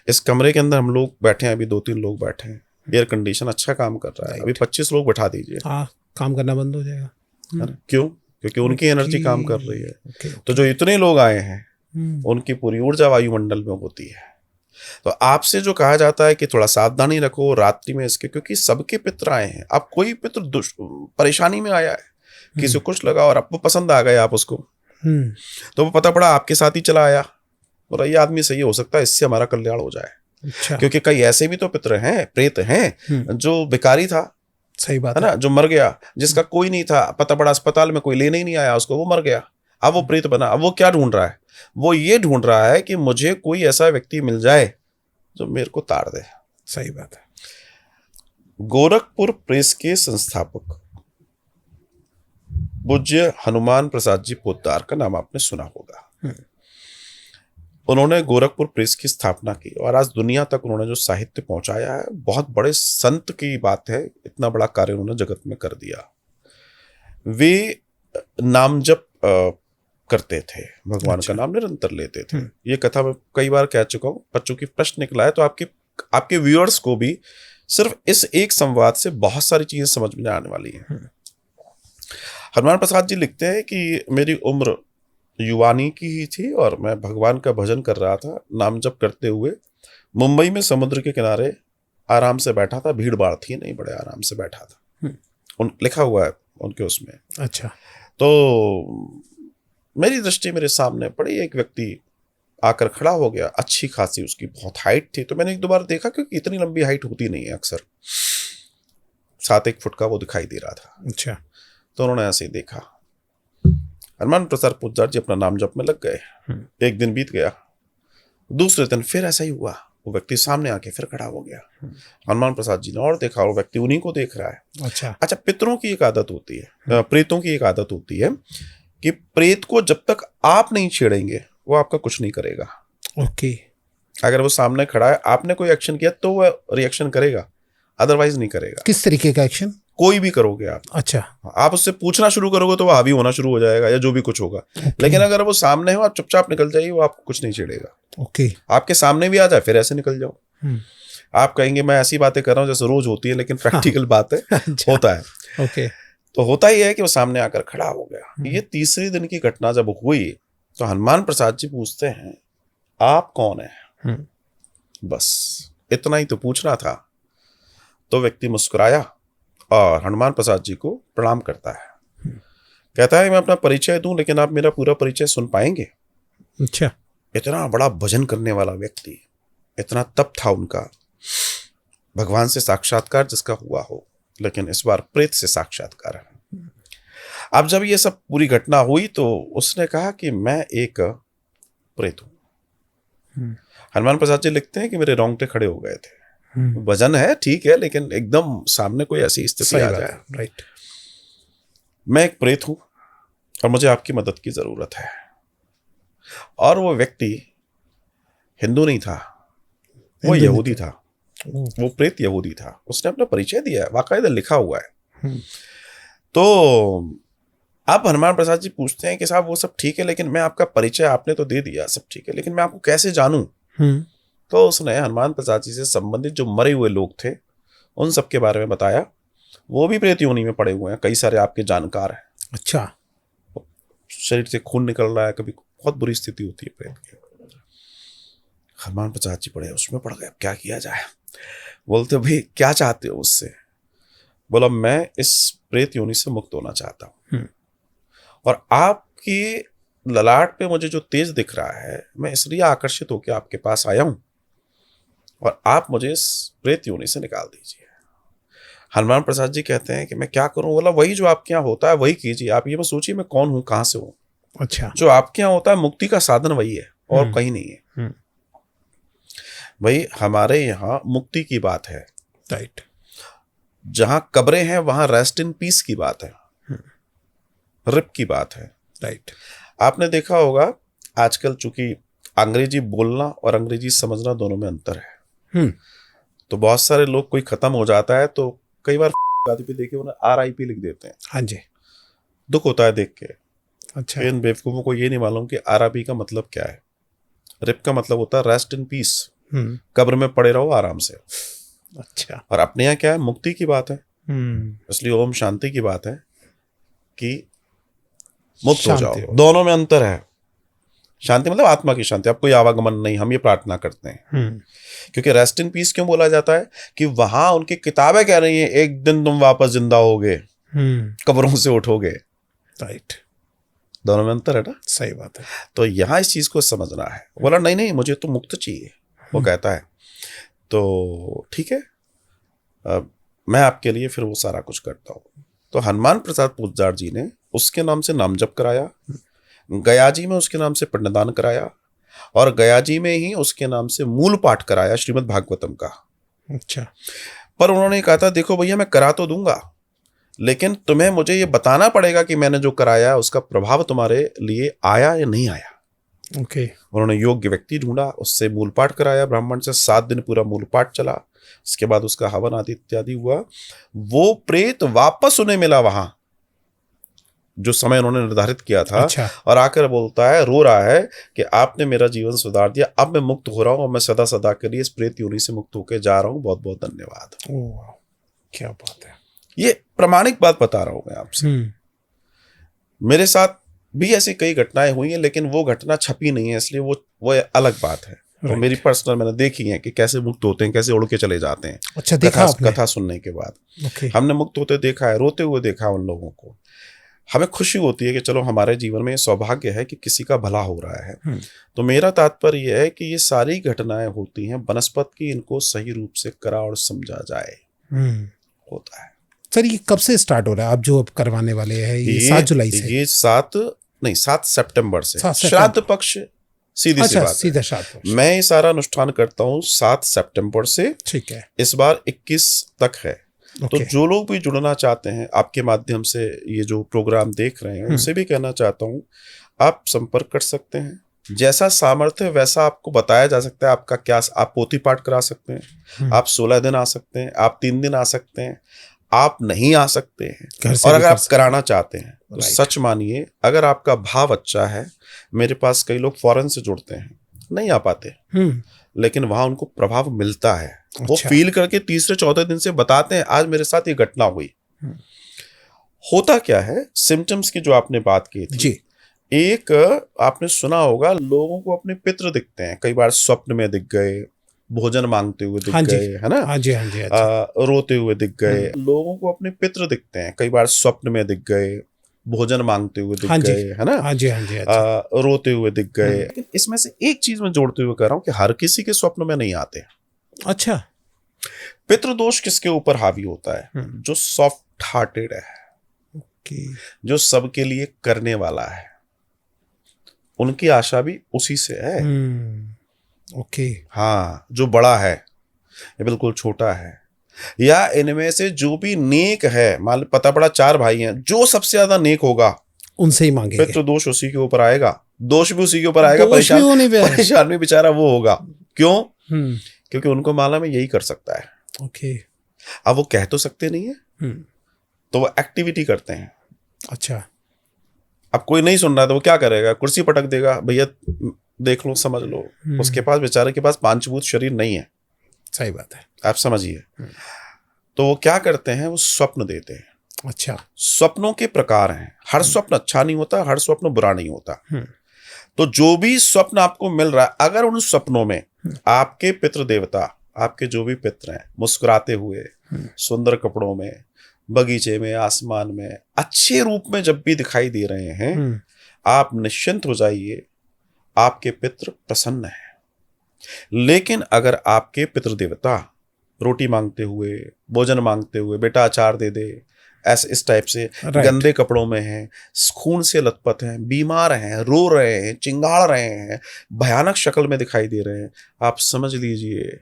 इस कमरे के अंदर हम लोग बैठे हैं, अभी 2-3 लोग बैठे हैं, एयर कंडीशन अच्छा काम कर रहा है। अभी 25 लोग बैठा दीजिए, काम करना बंद हो जाएगा। क्यों? क्योंकि उनकी एनर्जी काम कर रही है। तो जो इतने लोग आए हैं उनकी पूरी ऊर्जा वायुमंडल में होती है। तो आपसे जो कहा जाता है कि थोड़ा सावधानी रखो रात्रि में इसके, क्योंकि सबके पितृ आए हैं। अब कोई पितृ परेशानी में आया है, किसी को कुछ लगा और आपको पसंद आ गया, आप उसको, तो वो पता पड़ा आपके साथ ही चला आया, और ये आदमी सही हो सकता है, इससे हमारा कल्याण हो जाए। अच्छा। क्योंकि कई ऐसे भी तो पितृ हैं, प्रेत हैं, जो भिखारी था, सही बात है ना, जो मर गया, जिसका कोई नहीं था, पता पड़ा अस्पताल में कोई लेने ही नहीं आया उसको, वो मर गया, अब वो प्रेत बना। अब वो क्या ढूंढ रहा है? वो ये ढूंढ रहा है कि मुझे कोई ऐसा व्यक्ति मिल जाए जो मेरे को ताड़ दे। सही बात है। गोरखपुर प्रेस के संस्थापक पूज्य हनुमान प्रसाद जी पोद्दार का नाम आपने सुना होगा। उन्होंने गोरखपुर प्रेस की स्थापना की और आज दुनिया तक उन्होंने जो साहित्य पहुंचाया है, बहुत बड़े संत की बात है, इतना बड़ा कार्य उन्होंने जगत में कर दिया। वे नाम जप करते थे, भगवान का नाम निरंतर लेते थे। ये कथा मैं कई बार कह चुका हूँ। बच्चों की प्रश्न निकला है तो आपके व्यूअर्स को भी सिर्फ इस एक संवाद से बहुत सारी चीजें समझ में आने वाली हैं। हनुमान प्रसाद जी लिखते हैं कि मेरी उम्र युवानी की ही थी और मैं भगवान का भजन कर रहा था, नाम जप करते हुए मुंबई में समुद्र के किनारे आराम से बैठा था। भीड़ भाड़ थी नहीं, बड़े आराम से बैठा था। लिखा हुआ है उनके उसमें। अच्छा। तो मेरी दृष्टि मेरे सामने पड़ी, एक व्यक्ति आकर खड़ा हो गया। अच्छी खासी उसकी बहुत हाइट थी। तो मैंने एक दो बार देखा, क्योंकि इतनी लंबी हाइट होती नहीं है अक्सर, 7-1 फुट का वो दिखाई दे रहा था। अच्छा। तो उन्होंने ऐसे ही देखा। हनुमान प्रसाद पूज्यार जी अपना नाम जप में लग गए। एक दिन बीत गया, दूसरे दिन फिर ऐसा ही हुआ। वो व्यक्ति सामने आके फिर खड़ा हो गया। हनुमान प्रसाद जी ने और देखा, वो व्यक्ति उन्हीं को देख रहा है। अच्छा। पितरों की एक आदत होती है, प्रेतों की एक आदत होती है कि प्रेत को जब तक आप नहीं छेड़ेंगे वो आपका कुछ नहीं करेगा। ओके। अगर वो सामने खड़ा है, आपने कोई एक्शन किया तो वो रिएक्शन करेगा, अदरवाइज नहीं करेगा। किस तरीके का एक्शन? कोई भी करोगे आप। अच्छा। आप उससे पूछना शुरू करोगे तो वो हावी होना शुरू हो जाएगा, या जो भी कुछ होगा। लेकिन अगर वो सामने हो, आप चुपचाप निकल जाइए, वो आपको कुछ नहीं छेड़ेगा। ओके। आपके सामने भी आ जाए फिर ऐसे निकल जाओ। आप कहेंगे मैं ऐसी बातें कर रहा हूँ जैसे रोज होती है, लेकिन प्रैक्टिकल बात है। अच्छा। होता है। ओके। तो होता ही है कि वो सामने आकर खड़ा हो गया। ये तीसरे दिन की घटना जब हुई तो हनुमान प्रसाद जी पूछते हैं, आप कौन है? बस इतना ही तो पूछना था। तो व्यक्ति मुस्कुराया और हनुमान प्रसाद जी को प्रणाम करता है। कहता है मैं अपना परिचय दूं, लेकिन आप मेरा पूरा परिचय सुन पाएंगे? अच्छा। इतना बड़ा भजन करने वाला व्यक्ति, इतना तप था उनका, भगवान से साक्षात्कार जिसका हुआ हो, लेकिन इस बार प्रेत से साक्षात्कार है। अब जब ये सब पूरी घटना हुई तो उसने कहा कि मैं एक प्रेत हूं। हनुमान प्रसाद जी लिखते हैं कि मेरे रोंगटे खड़े हो गए थे। भजन है, ठीक है, लेकिन एकदम सामने कोई ऐसी स्थिति आ जाए। राइट। मैं एक प्रेत हूं और मुझे आपकी मदद की जरूरत है। और वो व्यक्ति हिंदू नहीं था, वो यहूदी था। वो प्रेत यहूदी था। उसने अपना परिचय दिया है, वाकायदा लिखा हुआ है। तो आप हनुमान प्रसाद जी पूछते हैं कि साहब वो सब ठीक है, लेकिन मैं आपका परिचय आपने तो दे दिया, सब ठीक है, लेकिन मैं आपको कैसे जानूं? तो उसने हनुमान प्रसाद जी से संबंधित जो मरे हुए लोग थे उन सब के बारे में बताया। वो भी प्रेत योनि में पड़े हुए हैं, कई सारे आपके जानकार हैं। अच्छा। शरीर से खून निकल रहा है, कभी बहुत बुरी स्थिति होती है प्रेत की। हनुमान प्रसाद जी पड़े उसमें पड़ गए, क्या किया जाए? बोलते भाई क्या चाहते हो उससे? बोला मैं इस प्रेत योनि से मुक्त होना चाहता हूं, और आपकी ललाट पे मुझे जो तेज दिख रहा है, मैं इसलिए आकर्षित होकर आपके पास आया हूं, और आप मुझे इस प्रेत योनि से निकाल दीजिए। हनुमान प्रसाद जी कहते हैं कि मैं क्या करूं? बोला वही जो आपके यहाँ होता है वही कीजिए। आप ये मत सोचिए मैं कौन हूं, कहां से हूं। अच्छा। जो आपके यहाँ होता है मुक्ति का साधन वही है, और कहीं नहीं है। भाई हमारे यहाँ मुक्ति की बात है। राइट। जहां कब्रें हैं वहां रेस्ट इन पीस की बात है, रिप की बात है। राइट। आपने देखा होगा आजकल चूंकि अंग्रेजी बोलना और अंग्रेजी समझना दोनों में अंतर है। तो बहुत सारे लोग, कोई खत्म हो जाता है तो कई बार पे देखे उन्हें RIP लिख देते हैं। हाँ जी। दुख होता है देख के। अच्छा। इन बेवकूफों को ये नहीं मालूम कि RIP का मतलब क्या है। रिप का मतलब होता है रेस्ट इन पीस, कब्र में पड़े रहो आराम से। अच्छा। और अपने यहाँ क्या है, मुक्ति की बात है। इसलिए ओम शांति की बात है कि मुक्त हो जाओ। दोनों में अंतर है। शांति मतलब आत्मा की शांति, अब कोई आवागमन नहीं, हम ये प्रार्थना करते हैं। क्योंकि रेस्ट इन पीस क्यों बोला जाता है? कि वहां उनकी किताबें कह रही हैं एक दिन तुम वापस जिंदा होगे, कब्रों से उठोगे। राइट। दोनों में अंतर है ना। सही बात है। तो यहां इस चीज को समझना है। बोला नहीं नहीं मुझे तो मुक्त चाहिए। वो कहता है तो ठीक है, मैं आपके लिए फिर वो सारा कुछ करता हूं। तो हनुमान प्रसाद पूज्यार जी ने उसके नाम से नाम जप कराया, गया जी में उसके नाम से पिंडदान कराया, और गया जी में ही उसके नाम से मूल पाठ कराया श्रीमद् भागवतम का। अच्छा। पर उन्होंने कहा था देखो भैया मैं करा तो दूंगा, लेकिन तुम्हें मुझे ये बताना पड़ेगा कि मैंने जो कराया उसका प्रभाव तुम्हारे लिए आया या नहीं आया। ओके। उन्होंने योग्य व्यक्ति ढूंढा, उससे मूल पाठ कराया, ब्राह्मण से 7 दिन पूरा मूल पाठ चला। उसके बाद उसका हवन आदि इत्यादि हुआ। वो प्रेत वापस उन्हें मिला वहां जो समय उन्होंने निर्धारित किया था। अच्छा। और आकर बोलता है, रो रहा है कि आपने मेरा जीवन सुधार दिया, अब मैं मुक्त हो रहा हूं और मैं सदा सदा के लिए इस प्रेत योनि से मुक्त होकर जा रहा हूं, बहुत बहुत धन्यवाद। ओह, क्या बात है। ये प्रामाणिक बात बता रहा हूं मैं आपसे। मेरे साथ भी ऐसी कई घटनाएं हुई हैं, लेकिन वो घटना छपी नहीं है, इसलिए वो अलग बात है। तो मेरी पर्सनल मैंने देखी है कि कैसे मुक्त होते हैं, कैसे उड़ के चले जाते हैं। अच्छा, देखा आपने? कथा सुनने के बाद ओके। हमने मुक्त होते देखा है, रोते हुए देखा उन लोगों को। हमें खुशी होती है कि चलो हमारे जीवन में सौभाग्य है कि किसी का भला हो रहा है। तो मेरा तात्पर्य यह है कि ये सारी घटनाएं होती हैं बनस्पत की, इनको सही रूप से करा और समझा जाए होता है। सर, ये कब से स्टार्ट हो रहा है, आप जो अब करवाने वाले हैं? ये 7 जुलाई से? ये 7 सितंबर से। 7 श्राद्ध पक्ष सीधी सी बात सीधा है। श्राद्ध पक्ष। मैं ये सारा अनुष्ठान करता हूँ 7 सितंबर से। ठीक है। इस बार 21 तक है। तो जो लोग भी जुड़ना चाहते हैं आपके माध्यम से, ये जो प्रोग्राम देख रहे हैं, उनसे भी कहना चाहता हूँ आप संपर्क कर सकते हैं। जैसा सामर्थ्य वैसा आपको बताया जा सकता है। आपका क्या, आप पोथी पाठ करा सकते हैं, आप 16 दिन आ सकते हैं, आप 3 दिन आ सकते हैं, आप नहीं आ सकते हैं। और अगर आप कराना चाहते हैं तो सच मानिए, अगर आपका भाव अच्छा है, मेरे पास कई लोग फॉरेन से जुड़ते हैं, नहीं आ पाते, लेकिन वहां उनको प्रभाव मिलता है। वो फील करके तीसरे चौथे दिन से बताते हैं, आज मेरे साथ ये घटना हुई। होता क्या है, सिम्टम्स की जो आपने बात की थी जी। एक आपने सुना होगा, लोगों को अपने पितृ दिखते हैं, कई बार स्वप्न में दिख गए, भोजन मांगते हुए दिख गए, है ना? हाँ जी, हाँ जी, रोते हुए दिख गए। लोगों को अपने पितृ दिखते हैं, कई बार स्वप्न में दिख गए, भोजन मांगते हुए दिख गए, है ना? हाँ जी, हाँ जी, रोते हुए दिख गए। लेकिन इसमें से एक चीज मैं जोड़ते हुए कह रहा हूं कि हर किसी के स्वप्न में नहीं आते। अच्छा। पितृदोष किसके ऊपर हावी होता है? जो सॉफ्ट हार्टेड है, जो सबके लिए करने वाला है, उनकी आशा भी उसी से है। ओके। हाँ, जो बड़ा है या बिल्कुल छोटा है, या इनमें से जो भी नेक है, मान पता पड़ा 4 भाई हैं, जो सबसे ज्यादा नेक होगा उनसे ही मांगेंगे। फिर तो दोष उसी के ऊपर आएगा, दोष भी उसी के ऊपर आएगा। परेशान भी बेचारा वो होगा। क्यों? क्योंकि उनको मालूम है यही कर सकता है। ओके। अब वो कह तो सकते नहीं है, तो वो एक्टिविटी करते हैं। अच्छा। अब कोई नहीं सुन रहा है तो वो क्या करेगा? कुर्सी पटक देगा, भैया देख लो, समझ लो। उसके पास, बेचारे के पास पांचभूत शरीर नहीं है। सही बात है, आप समझिए। तो वो क्या करते हैं, वो स्वप्न देते हैं। अच्छा। स्वप्नों के प्रकार हैं, हर स्वप्न अच्छा नहीं होता, हर स्वप्न बुरा नहीं होता। तो जो भी स्वप्न आपको मिल रहा है, अगर उन स्वप्नों में आपके पितृ देवता, आपके जो भी पितृ हैं, मुस्कुराते हुए, सुंदर कपड़ों में, बगीचे में, आसमान में, अच्छे रूप में जब भी दिखाई दे रहे हैं, आप निश्चिंत हो जाइए, आपके पितृ प्रसन्न हैं। लेकिन अगर आपके पितृ देवता रोटी मांगते हुए, भोजन मांगते हुए, बेटा अचार दे दे, ऐसे इस टाइप से गंदे कपड़ों में हैं, खून से लथपथ हैं, बीमार हैं, रो रहे हैं, चिंगाड़ रहे हैं, भयानक शक्ल में दिखाई दे रहे हैं, आप समझ लीजिए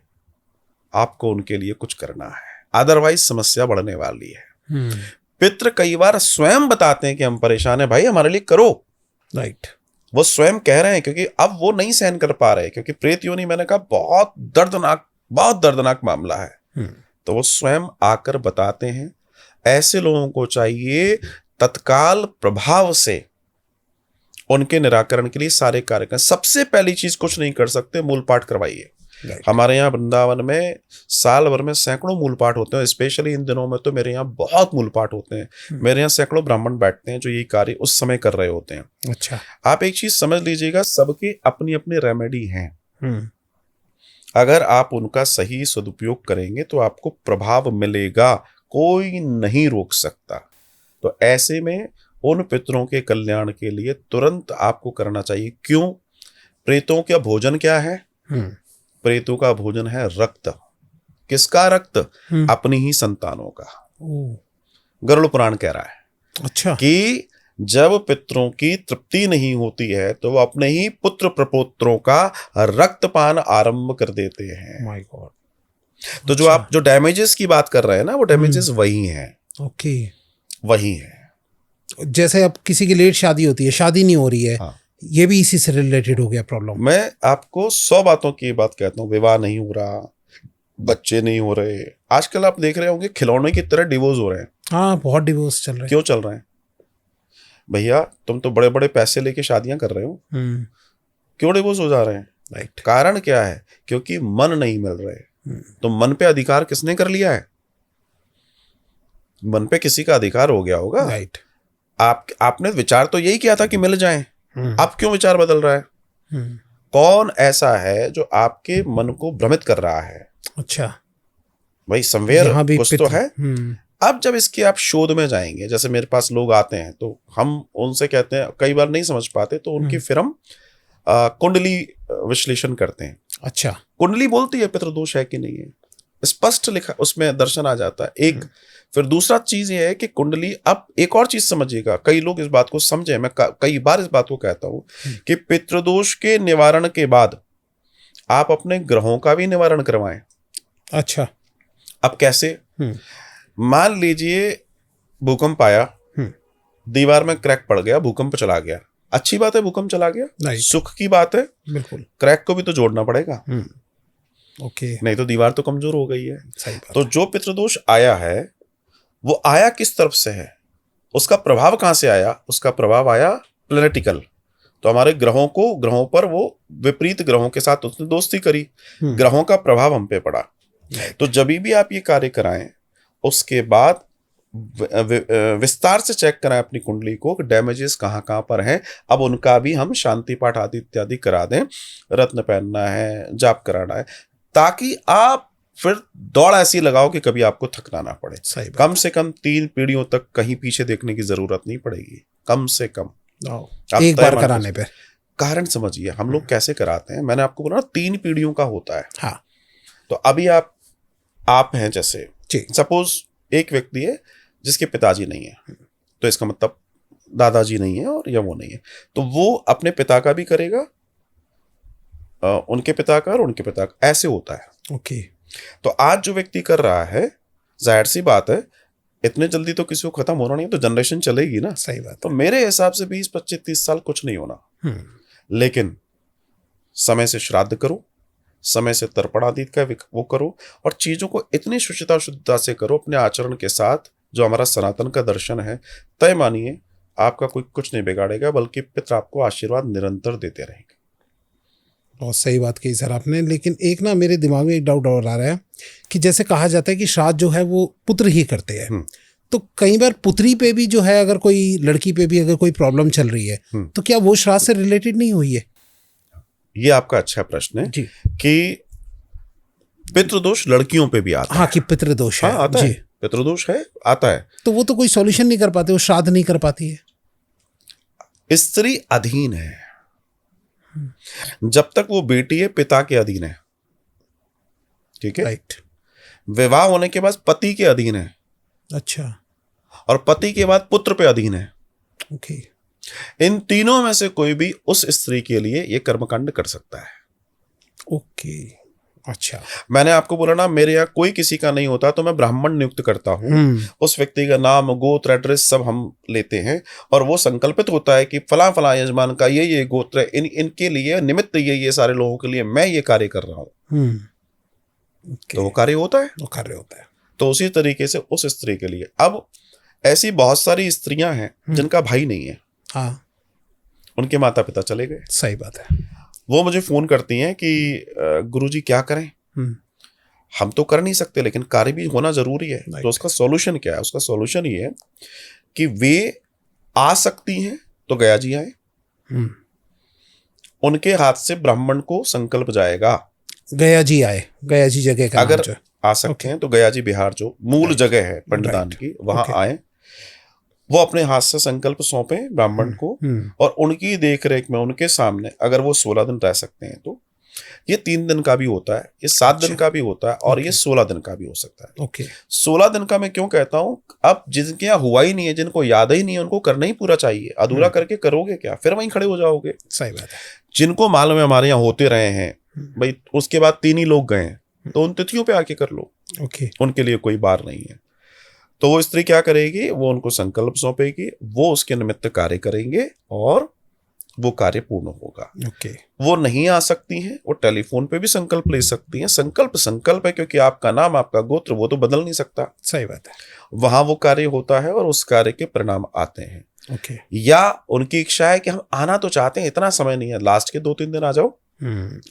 आपको उनके लिए कुछ करना है, अदरवाइज समस्या बढ़ने वाली है। पितृ कई बार स्वयं बताते हैं कि हम परेशान हैं, भाई हमारे लिए करो। राइट। वो स्वयं कह रहे हैं, क्योंकि अब वो नहीं सहन कर पा रहे, क्योंकि प्रेत योनि, मैंने कहा, बहुत दर्दनाक मामला है। तो वो स्वयं आकर बताते हैं। ऐसे लोगों को चाहिए तत्काल प्रभाव से उनके निराकरण के लिए सारे कार्य करें। सबसे पहली चीज, कुछ नहीं कर सकते, मूल पाठ करवाइए। हमारे यहाँ वृंदावन में साल भर में सैकड़ों मूल पाठ होते हैं। स्पेशली इन दिनों में तो मेरे यहाँ बहुत मूल पाठ होते हैं। मेरे यहाँ सैकड़ों ब्राह्मण बैठते हैं जो ये कार्य उस समय कर रहे होते हैं। अच्छा। आप एक चीज समझ लीजिएगा, सबके अपनी अपनी रेमेडी हैं। अगर आप उनका सही सदुपयोग करेंगे तो आपको प्रभाव मिलेगा, कोई नहीं रोक सकता। तो ऐसे में उन पितरों के कल्याण के लिए तुरंत आपको करना चाहिए। क्यों? प्रेतों का भोजन क्या है? प्रेतों का भोजन है रक्त। किसका रक्त? अपनी ही संतानों का। गरुड़ पुराण कह रहा है, अच्छा, कि जब पितरों की तृप्ति नहीं होती है तो वो अपने ही पुत्र प्रपोत्रों का रक्तपान आरंभ कर देते हैं। My God. तो अच्छा, जो आप जो डैमेजेस की बात कर रहे हैं ना, वो डैमेजेस वही हैं। ओके, वही है। जैसे अब किसी की लेट शादी होती है, शादी नहीं हो रही है, हाँ, ये भी इसी से रिलेटेड हो गया प्रॉब्लम। मैं आपको 100 बातों की बात कहता हूँ, विवाह नहीं हो रहा, बच्चे नहीं हो रहे, आजकल आप देख रहे होंगे खिलौने की तरह डिवोर्स हो रहे हैं। हाँ, बहुत डिवोर्स चल रहे क्यों चल रहे हैं भैया? तुम तो बड़े बड़े पैसे लेके शादियां कर रहे हो, हैं। क्यों डिवोर्स हो जा रहे हैं? राइट। कारण क्या है? क्योंकि मन नहीं मिल रहे। तो मन पे अधिकार किसने कर लिया है? मन पे किसी का अधिकार हो गया होगा। राइट। आपने विचार तो यही किया था कि मिल जाएं। अब क्यों विचार बदल रहा है? हम्म। कौन ऐसा है जो आपके मन को भ्रमित कर रहा है? अच्छा, भाई समवेयर यहाँ भी कुछ तो है। हम्म। अब जब इसके आप शोध में जाएंगे, जैसे मेरे पास लोग आते हैं तो हम उनसे कहते हैं, कई बार नहीं समझ पाते तो उनकी फिर हम कुंडली विश्लेषण करते हैं। अच्छा। कुंडली बोलती है पितृदोष है कि नहीं है, स्पष्ट लिखा उसमें दर्शन आ जाता है। एक फिर दूसरा चीज ये है कि कुंडली, अब एक और चीज समझिएगा, कई लोग इस बात को समझे, मैं कई बार इस बात को कहता हूं कि पितृदोष के निवारण के बाद आप अपने ग्रहों का भी निवारण करवाएं। अच्छा। अब कैसे? मान लीजिए भूकंप आया, दीवार में क्रैक पड़ गया, भूकंप चला गया, अच्छी बात है भूकंप चला गया, सुख की बात है, बिल्कुल। क्रैक को भी तो जोड़ना पड़ेगा। ओके। नहीं तो दीवार तो कमजोर हो गई है। सही बात। तो जो पितृदोष आया है वो आया किस तरफ से है, उसका प्रभाव कहां से आया? उसका प्रभाव आया प्लैनेटिकल। तो हमारे ग्रहों पर वो विपरीत ग्रहों के साथ उसने दोस्ती करी, ग्रहों का प्रभाव हम पे पड़ा। तो जब भी आप ये कार्य कराएं उसके बाद विस्तार से चेक कराएं अपनी कुंडली को, डैमेजेस कहाँ कहाँ पर हैं। अब उनका भी हम शांति पाठ आदि इत्यादि करा दें, रत्न पहनना है, जाप कराना है, ताकि आप फिर दौड़ ऐसी लगाओ कि कभी आपको थकना ना पड़े। कम से कम 3 पीढ़ियों तक कहीं पीछे देखने की जरूरत नहीं पड़ेगी, कम से कम एक बार कराने पे। कारण समझिए हम लोग कैसे कराते हैं, मैंने आपको बोला 3 पीढ़ियों का होता है। हाँ। तो अभी आप हैं, जैसे सपोज एक व्यक्ति है जिसके पिताजी नहीं है, तो इसका मतलब दादाजी नहीं है और या वो नहीं है, तो वो अपने पिता का भी करेगा, उनके पिता का और उनके पिता का, ऐसे होता है। ओके। तो आज जो व्यक्ति कर रहा है, जाहिर सी बात है इतने जल्दी तो किसी को खत्म होना नहीं है, तो जनरेशन चलेगी ना। सही बात। तो मेरे हिसाब से 20 25 30 साल कुछ नहीं होना, लेकिन समय से श्राद्ध करो, समय से तर्पण आदि का वो करो, और चीजों को इतनी शुचिता शुद्धता से करो अपने आचरण के साथ, जो हमारा सनातन का दर्शन है, तय मानिए आपका कोई कुछ नहीं बिगाड़ेगा, बल्कि पितर आपको आशीर्वाद निरंतर देते रहेंगे। बहुत सही बात कही सर आपने। लेकिन एक ना मेरे दिमाग में एक डाउट और आ रहा है कि जैसे कहा जाता है कि श्राद्ध जो है वो पुत्र ही करते हैं, तो कई बार पुत्री पे भी जो है, अगर कोई लड़की पे भी अगर कोई प्रॉब्लम चल रही है, तो क्या वो श्राद्ध से रिलेटेड नहीं हुई है? ये आपका अच्छा प्रश्न है कि पितृदोष लड़कियों पे भी आता है। हाँ, कि पितृदोष है। हाँ, आता है, पितृदोष है, आता है। तो वो तो कोई सॉल्यूशन नहीं कर पाते, वो श्राद्ध नहीं कर पाती है। स्त्री अधीन है, जब तक वो बेटी है पिता के अधीन है, ठीक है। राइट। विवाह होने के बाद पति के अधीन है। अच्छा। और पति के बाद पुत्र पे अधीन है। ओके। इन तीनों में से कोई भी उस स्त्री के लिए ये कर्मकांड कर सकता है। ओके। अच्छा। मैंने आपको बोला ना, मेरे यहाँ कोई किसी का नहीं होता तो मैं ब्राह्मण नियुक्त करता हूँ, उस व्यक्ति का नाम, गोत्र, एड्रेस सब हम लेते हैं, और वो संकल्पित होता है कि फला फला यजमान का ये गोत्र है, इनके लिए निमित्त ये सारे लोगों के लिए मैं ये कार्य कर रहा हूँ। तो वो कार्य होता है। तो उसी तरीके से उस स्त्री के लिए, अब ऐसी बहुत सारी स्त्रियां हैं जिनका भाई नहीं है। हाँ। उनके माता पिता चले गए। सही बात है। वो मुझे फोन करती हैं कि गुरुजी क्या करें, हम तो कर नहीं सकते लेकिन कार्य भी होना जरूरी है। तो उसका सॉल्यूशन क्या है? उसका सॉल्यूशन ये है कि वे आ सकती हैं तो गया जी आए, उनके हाथ से ब्राह्मण को संकल्प जाएगा, गया जी आए, गया जी जगह का अगर आ सकते हैं तो गया जी बिहार जो मूल जगह है पंडितान की, वहां आए, वो अपने हाथ से संकल्प सौंपे ब्राह्मण को, और उनकी देखरेख में उनके सामने अगर वो 16 दिन रह सकते हैं तो ये 3 दिन का भी होता है, ये 7 दिन का भी होता है, और ये 16 दिन का भी हो सकता है। ओके। 16 दिन का मैं क्यों कहता हूं, अब जिनके यहाँ हुआ ही नहीं है, जिनको याद ही नहीं है, उनको करना ही पूरा चाहिए। अधूरा करके करोगे क्या, फिर वहीं खड़े हो जाओगे। सही बात है। जिनको मालूम है हमारे यहाँ होते रहे हैं भाई, उसके बाद 3 ही लोग गए, तो उन तिथियों पे आके कर लो। ओके। उनके लिए कोई बार नहीं है। तो वो स्त्री क्या करेगी, वो उनको संकल्प सौंपेगी, वो उसके निमित्त कार्य करेंगे, और वो कार्य पूर्ण होगा। ओके। वो नहीं आ सकती हैं, वो टेलीफोन पे भी संकल्प ले सकती हैं। संकल्प संकल्प है, क्योंकि आपका नाम, आपका गोत्र वो तो बदल नहीं सकता। सही बात है। वहां वो कार्य होता है और उस कार्य के परिणाम आते हैं। ओके। या उनकी इच्छा है कि हम आना तो चाहते हैं, इतना समय नहीं है, लास्ट के 2-3 दिन आ जाओ,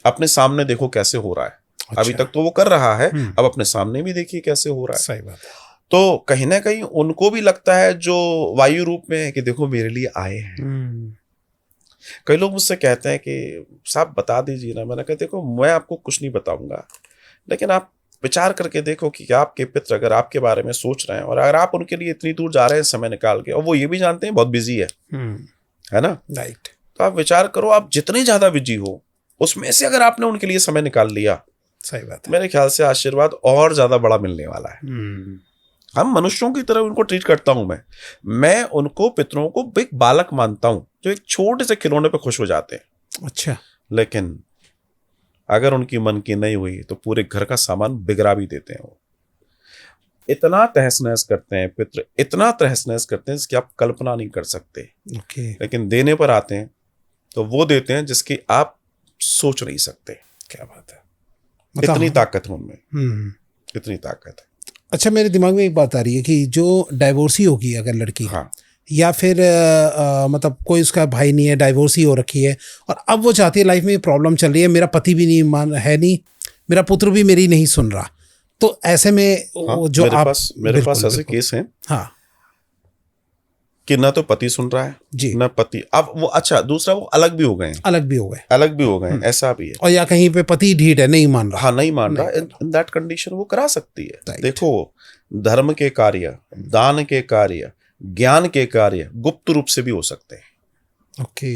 अपने सामने देखो कैसे हो रहा है। अच्छा। अभी तक तो वो कर रहा है, अब अपने सामने भी देखिए कैसे हो रहा है। सही बात है। तो कहीं ना कहीं उनको भी लगता है जो वायु रूप में है कि देखो मेरे लिए आए हैं। कई लोग मुझसे कहते हैं कि साहब बता दीजिए ना। मैंने कहा देखो मैं आपको कुछ नहीं बताऊंगा, लेकिन आप विचार करके देखो कि आपके पितर अगर आपके बारे में सोच रहे हैं और अगर आप उनके लिए इतनी दूर जा रहे हैं समय निकाल के, और वो ये भी जानते हैं बहुत बिजी है ना, राइट। तो आप विचार करो, आप जितनी ज्यादा बिजी हो उसमें से अगर आपने उनके लिए समय निकाल लिया, सही बात है, मेरे ख्याल से आशीर्वाद और ज्यादा बड़ा मिलने वाला है। हम मनुष्यों की तरह उनको ट्रीट करता हूं। मैं उनको, पितरों को एक बालक मानता हूं जो एक छोटे से खिलौने पे खुश हो जाते हैं। अच्छा। लेकिन अगर उनकी मन की नहीं हुई तो पूरे घर का सामान बिगड़ा भी देते हैं। वो इतना तहस नहस करते हैं पितर, इतना तहस नहस करते हैं जिसकी आप कल्पना नहीं कर सकते। ओके। लेकिन देने पर आते हैं तो वो देते हैं जिसकी आप सोच नहीं सकते। क्या बात है, इतनी ताकत है उनमें, इतनी ताकत है। अच्छा, मेरे दिमाग में एक बात आ रही है कि जो डाइवोर्सी होगी अगर लड़की, हाँ, या फिर मतलब कोई उसका भाई नहीं है, डाइवोर्सी हो रखी है, और अब वो चाहती है लाइफ में प्रॉब्लम चल रही है, मेरा पति भी नहीं, मेरा पुत्र भी मेरी नहीं सुन रहा, तो ऐसे में हाँ, जो मेरे पास ऐसे केस हैं। हाँ, कि ना तो पति सुन रहा है जी, ना पति। अब वो, अच्छा, दूसरा वो अलग भी हो गए हैं, अलग भी हो गए, ऐसा भी है। और या कहीं पे पति ढीठ है, नहीं मान रहा। हाँ, नहीं मान रहा। इन दैट कंडीशन वो करा सकती है। Right. देखो, धर्म के कार्य, दान के कार्य, ज्ञान के कार्य गुप्त रूप से भी हो सकते हैं। ओके।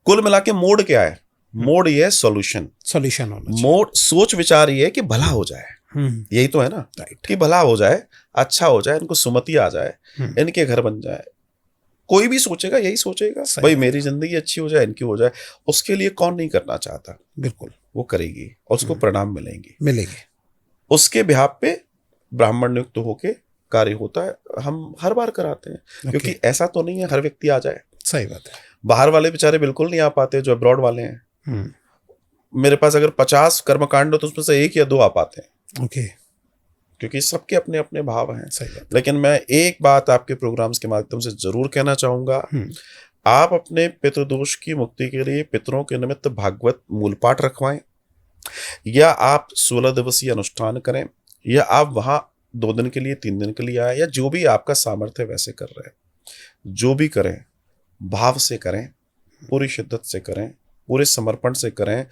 कुल मिला के मोड क्या है? मोड ये है सॉल्यूशन होना चाहिए। मोड, सोच विचार ये है कि भला हो जाए। यही तो है ना, कि भला हो जाए, अच्छा हो जाए, इनको सुमति आ जाए, इनके घर बन जाए। कोई भी सोचेगा यही सोचेगा, भाई मेरी जिंदगी अच्छी हो जाए, इनकी हो जाए। उसके लिए कौन नहीं करना चाहता? बिल्कुल, वो करेगी और उसको परिणाम मिलेंगे। उसके बिहाफ पे ब्राह्मण नियुक्त होके कार्य होता है। हम हर बार कराते हैं, क्योंकि ऐसा तो नहीं है हर व्यक्ति आ जाए। सही बात है। बाहर वाले बेचारे बिल्कुल नहीं आ पाते, जो अब्रॉड वाले हैं। मेरे पास अगर 50 कर्मकांड हो तो उसमें से 1 या 2 आ पाते हैं। ओके। क्योंकि सबके अपने अपने भाव हैं। लेकिन मैं एक बात आपके प्रोग्राम्स के माध्यम से जरूर कहना चाहूंगा, आप अपने पितृदोष की मुक्ति के लिए पितरों के निमित्त भागवत मूल पाठ रखवाएं, या आप 16 दिवसीय अनुष्ठान करें, या आप वहां 2 दिन के लिए, 3 दिन के लिए आए, या जो भी आपका सामर्थ्य वैसे कर रहे हैं। जो भी करें भाव से करें, पूरी शिद्दत से करें, पूरे समर्पण से करें।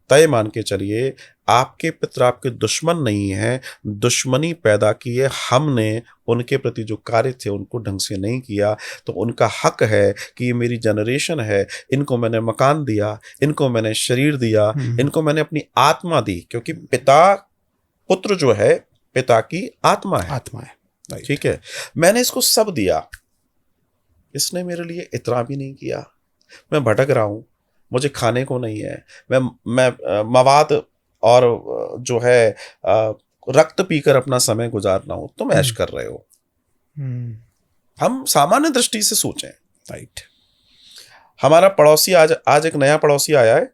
तय मान के चलिए, आपके पितर आपके दुश्मन नहीं है, दुश्मनी पैदा की है हमने। उनके प्रति जो कार्य थे उनको ढंग से नहीं किया, तो उनका हक है कि ये मेरी जनरेशन है, इनको मैंने मकान दिया, इनको मैंने शरीर दिया, इनको मैंने अपनी आत्मा दी। क्योंकि पिता, पुत्र जो है पिता की आत्मा है। ठीक है, मैंने इसको सब दिया, इसने मेरे लिए इतना भी नहीं किया। मैं भटक रहा हूं, मुझे खाने को नहीं है, मैं मवाद और जो है रक्त पीकर अपना समय गुजार रहा हूं, तुम ऐश कर रहे हो। हम सामान्य दृष्टि से सोचें। राइट। हमारा पड़ोसी, आज एक नया पड़ोसी आया है,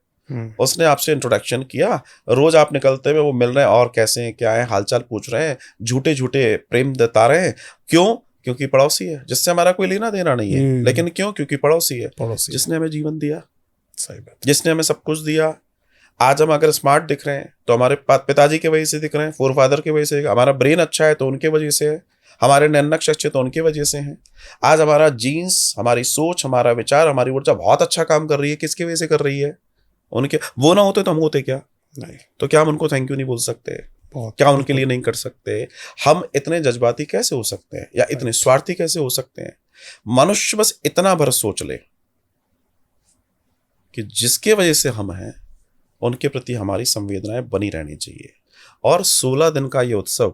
उसने आपसे इंट्रोडक्शन किया, रोज आप निकलते हुए वो मिल रहे हैं, और कैसे हैं, क्या है, हालचाल पूछ रहे हैं, झूठे झूठे प्रेम जता रहे हैं। क्यों? क्योंकि पड़ोसी है, जिससे हमारा कोई लेना देना नहीं है। लेकिन क्यों? क्योंकि पड़ोसी है, जिसने हमें जीवन दिया, सही बात, जिसने हमें सब कुछ दिया। आज हम अगर स्मार्ट दिख रहे हैं तो हमारे पिताजी की वजह से दिख रहे हैं, फोर फादर की वजह से। हमारा ब्रेन अच्छा है तो उनके वजह से है, हमारे नैनक्श अच्छे तो उनकी वजह से हैं। आज हमारा जीन्स, हमारी सोच, हमारा विचार, हमारी ऊर्जा बहुत अच्छा काम कर रही है, किसकी वजह से कर रही है? उनके। वो ना होते तो हम होते क्या? नहीं। तो क्या हम उनको थैंक यू नहीं बोल सकते? क्या उनके लिए नहीं कर सकते? हम इतने जज्बाती कैसे हो सकते हैं, या इतने स्वार्थी कैसे हो सकते हैं? मनुष्य बस इतना भर सोच ले कि जिसके वजह से हम हैं उनके प्रति हमारी संवेदनाएं बनी रहनी चाहिए। और 16 दिन का ये उत्सव,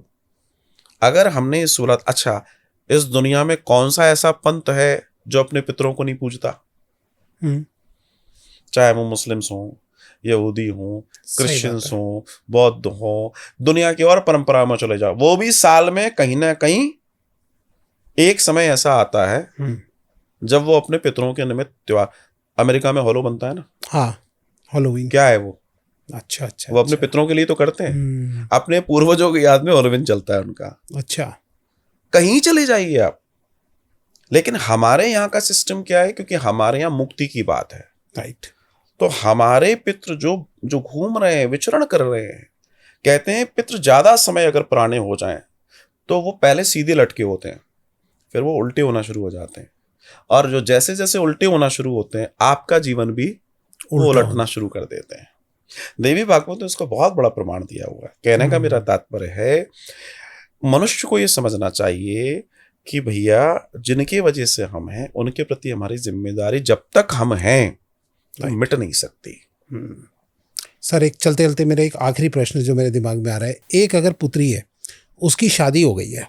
अगर हमने ये 16, अच्छा, इस दुनिया में कौन सा ऐसा पंथ है जो अपने पितरों को नहीं पूजता? चाहे वो मुस्लिम्स हों, यहूदी हों, क्रिश्चियंस हों, बौद्ध हों, दुनिया की और परंपरा में चले जाओ, वो भी साल में कहीं ना कहीं एक समय ऐसा आता है जब वो अपने पितरों के निमित्त त्योहार। अमेरिका में होलो बनता है ना, हाँ, हॉलोवीन। क्या है वो? अच्छा अच्छा। वो अपने पितरों के लिए तो करते हैं, अपने पूर्वजों की याद में होलोवीन चलता है उनका। अच्छा। कहीं चले जाइए आप, लेकिन हमारे यहाँ का सिस्टम क्या है, क्योंकि हमारे यहाँ मुक्ति की बात है, राइट। तो हमारे पितृ जो जो घूम रहे हैं, विचरण कर रहे हैं, कहते हैं पितृ ज्यादा समय अगर पुराने हो जाएं तो वो पहले सीधे लटके होते हैं, फिर वो उल्टे होना शुरू हो जाते हैं, और जो जैसे जैसे उल्टे होना शुरू होते हैं आपका जीवन भी वो उल्टा उलटना शुरू कर देते हैं। देवी भागवत ने इसको बहुत बड़ा प्रमाण दिया हुआ है। कहने का मेरा तात्पर्य है, मनुष्य को ये समझना चाहिए कि भैया जिनके वजह से हम हैं उनके प्रति हमारी जिम्मेदारी जब तक हम हैं तो मिट नहीं सकती। सर, एक चलते चलते मेरा एक आखिरी प्रश्न जो मेरे दिमाग में आ रहा है, एक अगर पुत्री है, उसकी शादी हो गई है,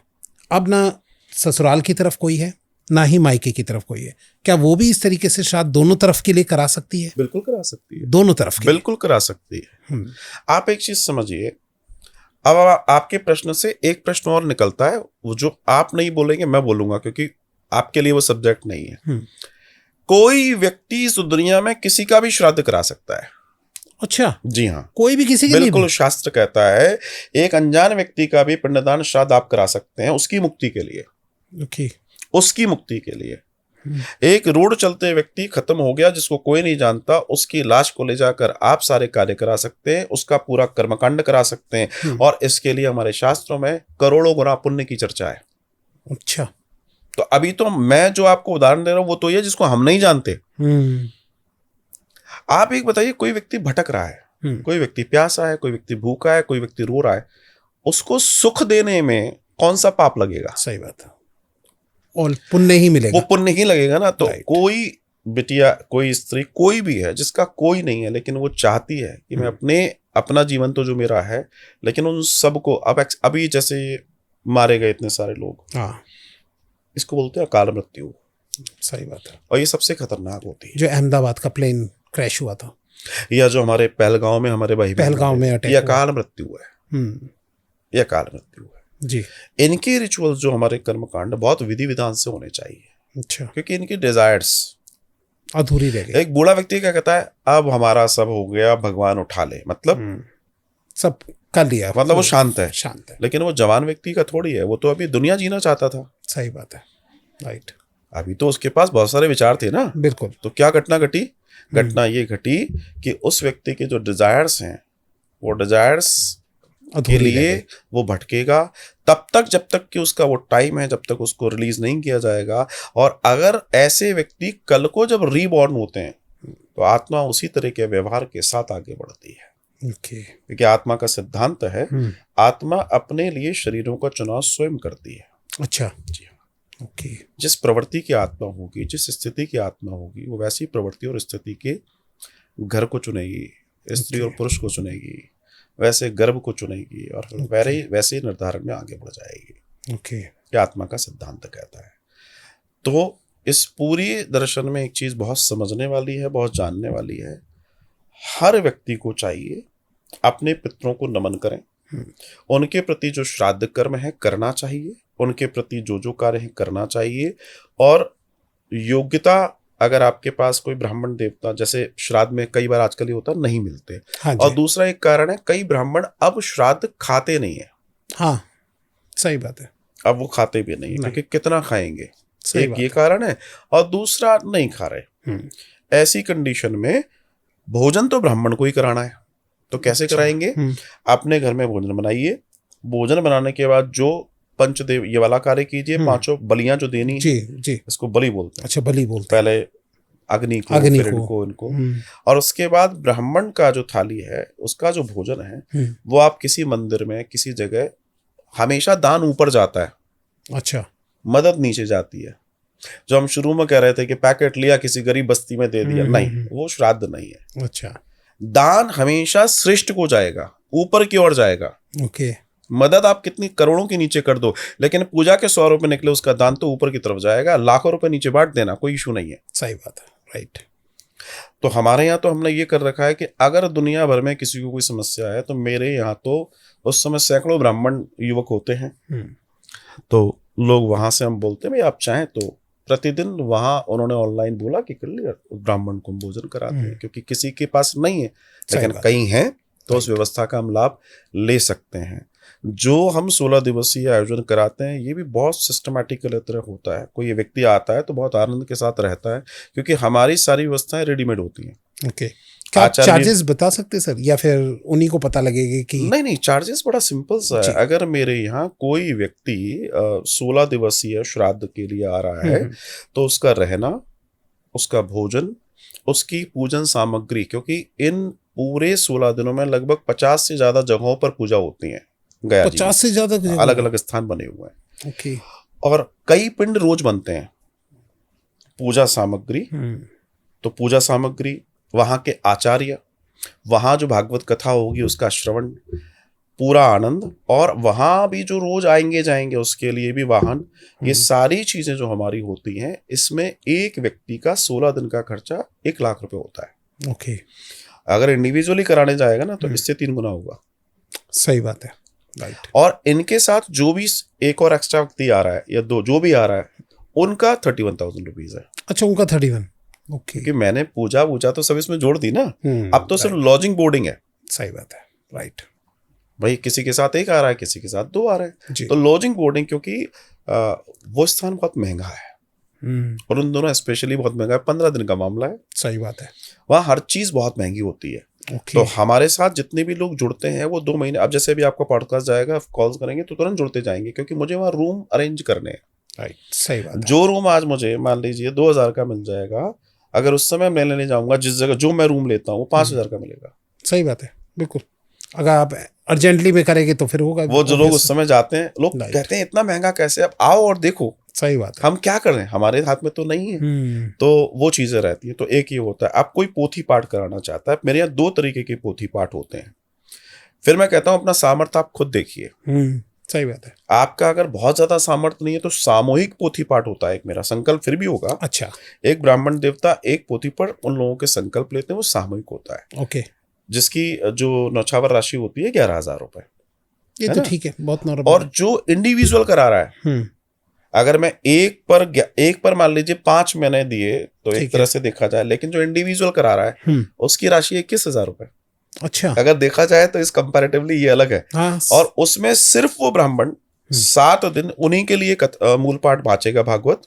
अब ना ससुराल की तरफ कोई है ना ही मायके की तरफ कोई है, क्या वो भी इस तरीके से श्राद्ध दोनों तरफ के लिए करा सकती है? बिल्कुल करा सकती है, दोनों तरफ के बिल्कुल करा सकती है। आप एक चीज समझिए, अब आपके प्रश्न से एक प्रश्न और निकलता है, वो जो आप नहीं बोलेंगे मैं बोलूंगा, क्योंकि आपके लिए वो सब्जेक्ट नहीं है। कोई व्यक्ति इस दुनिया में किसी का भी श्राद्ध करा सकता है। अच्छा, जी हाँ, कोई भी किसी के लिए बिल्कुल भी? शास्त्र कहता है एक अनजान व्यक्ति का भी पिंडदान श्राद्ध आप करा सकते हैं, उसकी मुक्ति के लिए। ओके। उसकी मुक्ति के लिए। एक रोड चलते व्यक्ति खत्म हो गया जिसको कोई नहीं जानता, उसकी लाश को ले जाकर आप सारे कार्य करा सकते हैं, उसका पूरा कर्मकांड करा सकते हैं, और इसके लिए हमारे शास्त्रों में करोड़ों गुना पुण्य की चर्चा है। अच्छा। तो अभी तो मैं जो आपको उदाहरण दे रहा हूं वो तो ये जिसको हम नहीं जानते। आप एक बताइए, कोई व्यक्ति भटक रहा है, कोई व्यक्ति प्यासा है, कोई व्यक्ति भूखा है, कोई व्यक्ति रो रहा है, उसको सुख देने में कौन सा पाप लगेगा? सही बात है, और पुण्य ही मिलेगा। वो पुण्य ही लगेगा ना। तो कोई बिटिया, कोई स्त्री, कोई भी है जिसका कोई नहीं है, लेकिन वो चाहती है कि मैं अपना जीवन तो जो मेरा है, लेकिन उन सबको अभी जैसे मारे गए इतने सारे लोग, हाँ, इसको बोलते हैं अकाल मृत्यु। सही बात है। और ये सबसे खतरनाक होती है। जो अहमदाबाद का प्लेन क्रैश हुआ था, या जो हमारे पहलगांव में हमारे भाई, पहलगांव में अटैक, ये अकाल मृत्यु है। ये अकाल मृत्यु है जी। इनके रिचुअल्स जो हमारे कर्मकांड बहुत विधि विधान से होने चाहिए। अच्छा। क्योंकि इनकी डिजायर्स अधूरी रह गई। एक बूढ़ा व्यक्ति क्या कहता है, अब हमारा सब हो गया, भगवान उठा ले, मतलब सब कर लिया, मतलब वो शांत है। शांत है। लेकिन वो जवान व्यक्ति का थोड़ी है, वो तो अभी दुनिया जीना चाहता था। सही बात है, राइट। अभी तो उसके पास बहुत सारे विचार थे ना। बिल्कुल। तो क्या घटना घटी? घटना ये घटी कि उस व्यक्ति के जो डिजायर्स हैं, वो डिजायर्स के लिए वो भटकेगा तब तक जब तक कि उसका वो टाइम है, जब तक उसको रिलीज नहीं किया जाएगा। और अगर ऐसे व्यक्ति कल को जब रीबॉर्न होते हैं तो आत्मा उसी तरह के व्यवहार के साथ आगे बढ़ती है। क्योंकि आत्मा का सिद्धांत है, आत्मा अपने लिए शरीरों का चुनाव स्वयं करती है। अच्छा जी। ओके। जिस प्रवृत्ति की आत्मा होगी, जिस स्थिति की आत्मा होगी, वो वैसी प्रवृत्ति और स्थिति के घर को चुनेगी, स्त्री और पुरुष को चुनेगी, वैसे गर्भ को चुनेगी, और वैसे निर्धारण में आगे बढ़ जाएगी। ओके। ये आत्मा का सिद्धांत कहता है। तो इस पूरी दर्शन में एक चीज बहुत समझने वाली है, बहुत जानने वाली है। हर व्यक्ति को चाहिए अपने पितरों को नमन करें, उनके प्रति जो श्राद्ध कर्म है करना चाहिए, उनके प्रति जो जो कार्य है करना चाहिए। और योग्यता, अगर आपके पास कोई ब्राह्मण देवता, जैसे श्राद्ध में कई बार आजकल ये होता नहीं मिलते। हाँ, और दूसरा एक कारण है, कई ब्राह्मण अब श्राद्ध खाते नहीं है। हाँ, सही बात है। अब वो खाते भी नहीं, क्योंकि कितना खाएंगे, एक ये है। कारण है, और दूसरा नहीं खा रहे। ऐसी कंडीशन में भोजन तो ब्राह्मण को ही कराना है, तो कैसे कराएंगे? अपने घर में भोजन बनाइए, भोजन बनाने के बाद जो पंचदेव ये वाला कार्य कीजिए, पांचों बलियां जो देनी जी जी, इसको बलि बोलते हैं। अच्छा, बलि बोलते हैं। पहले अग्नि को, फिर इनको, और उसके बाद ब्राह्मण का जो थाली है, उसका जो भोजन है, वो आप किसी मंदिर में, किसी जगह, हमेशा दान ऊपर जाता है। अच्छा, मदद नीचे जाती है। जो हम शुरू में कह रहे थे कि पैकेट लिया किसी गरीब बस्ती में दे दिया, नहीं, वो श्राद्ध नहीं है। अच्छा, दान हमेशा श्रेष्ठ को जाएगा, ऊपर की ओर जाएगा। ओके। मदद आप कितनी करोड़ों की नीचे कर दो, लेकिन पूजा के 100 रुपए निकले, उसका दान तो ऊपर की तरफ जाएगा। लाखों रुपए नीचे बांट देना कोई इशू नहीं है। सही बात है, राइट। तो हमारे यहाँ तो हमने ये कर रखा है कि अगर दुनिया भर में किसी को कोई समस्या है, तो मेरे यहाँ तो उस समय सैकड़ों ब्राह्मण युवक होते हैं। तो लोग वहां से हम बोलते हैं भाई आप चाहें तो प्रतिदिन वहां उन्होंने ऑनलाइन बोला कि कर लिया ब्राह्मण को हम भोजन कराते हैं, क्योंकि किसी के पास नहीं है लेकिन कहीं है तो उस व्यवस्था का हम लाभ ले सकते हैं। जो हम 16 दिवसीय आयोजन कराते हैं ये भी बहुत सिस्टमैटिकली तरह होता है। कोई व्यक्ति आता है तो बहुत आनंद के साथ रहता है, क्योंकि हमारी सारी व्यवस्थाएं रेडीमेड होती हैं। ओके, क्या आप चार्जेस बता सकते सर, या फिर उन्हीं को पता लगेगा कि? नहीं, चार्जेस बड़ा सिंपल सा है। अगर मेरे यहाँ कोई व्यक्ति 16 दिवसीय श्राद्ध के लिए आ रहा है तो उसका रहना, उसका भोजन, उसकी पूजन सामग्री, क्योंकि इन पूरे 16 दिनों में लगभग 50 से ज्यादा जगहों पर पूजा होती है। गया 50 से ज्यादा अलग अलग स्थान बने हुए हैं। ओके। और कई पिंड रोज बनते हैं। पूजा सामग्री, तो पूजा सामग्री, वहां के आचार्य, वहां जो भागवत कथा होगी उसका श्रवण, पूरा आनंद, और वहां भी जो रोज आएंगे जाएंगे उसके लिए भी वाहन, ये सारी चीजें जो हमारी होती हैं, इसमें एक व्यक्ति का 16 दिन का खर्चा 1 लाख रुपए होता है। ओके। अगर इंडिविजुअली कराने जाएगा ना तो इससे 3 गुना होगा। सही बात है, राइट। और इनके साथ जो भी एक और एक्स्ट्रा व्यक्ति आ रहा है या दो जो भी आ रहा है, उनका 31,000 रुपीज है। अच्छा, उनका 31। ओके। क्योंकि मैंने पूजा तो सब इसमें जोड़ दी ना। अब तो सिर्फ लॉजिंग बोर्डिंग है। सही बात है, राइट। भाई किसी के साथ 1 आ रहा है, किसी के साथ 2 आ रहे हैं, तो लॉजिंग बोर्डिंग, क्योंकि वो स्थान बहुत महंगा है और उन दोनों स्पेशली बहुत महंगा है। 15 दिन का मामला है। सही बात है। वहाँ हर चीज बहुत महंगी होती है। तो हमारे साथ जितने भी लोग जुड़ते हैं वो 2 महीने, अब जैसे भी आपका पॉडकास्ट जाएगा, कॉल्स करेंगे तो तुरंत जुड़ते जाएंगे, क्योंकि मुझे वहाँ रूम अरेंज करने हैं। राइट, सही बात है। जो रूम आज मुझे मान लीजिए 2,000 का मिल जाएगा, अगर उस समय मैं लेने जाऊंगा जिस जगह जो मैं रूम लेता हूँ, वो 5,000 का मिलेगा। सही बात है, बिल्कुल। अगर आप अर्जेंटली में करेंगे तो फिर होगा। वो जो लोग उस समय जाते हैं, लोग कहते हैं इतना महंगा कैसे, अब आओ और देखो। सही बात है। हम क्या कर रहे हैं, हमारे हाथ में तो नहीं है। तो वो चीजें रहती है। तो एक ये होता है, आप कोई पोथी पाठ कराना चाहता है, मेरे यहाँ 2 तरीके के पोथी पाठ होते हैं। फिर मैं कहता हूँ अपना सामर्थ्य आप खुद देखिए। सही बात है। आपका अगर बहुत ज्यादा सामर्थ्य नहीं है तो सामूहिक पोथी पाठ होता है एक, मेरा संकल्प फिर भी होगा। अच्छा। एक ब्राह्मण देवता एक पोथी पर उन लोगों के संकल्प लेते हैं, वो सामूहिक होता है। ओके। जिसकी जो नौछावर राशि होती है 11,000 रुपए। ये तो ठीक है, बहुत नॉर्मल। और जो इंडिविजुअल करा रहा है, अगर मैं एक पर मान लीजिए 5 मैंने दिए तो एक तरह से देखा जाए, लेकिन जो इंडिविजुअल करा रहा है उसकी राशि 21,000 रुपए। अच्छा। अगर देखा जाए तो इस कंपैरेटिवली ये अलग है। हाँ। और उसमें सिर्फ वो ब्राह्मण 7 दिन उन्हीं के लिए मूल पाठ बाँचेगा, भागवत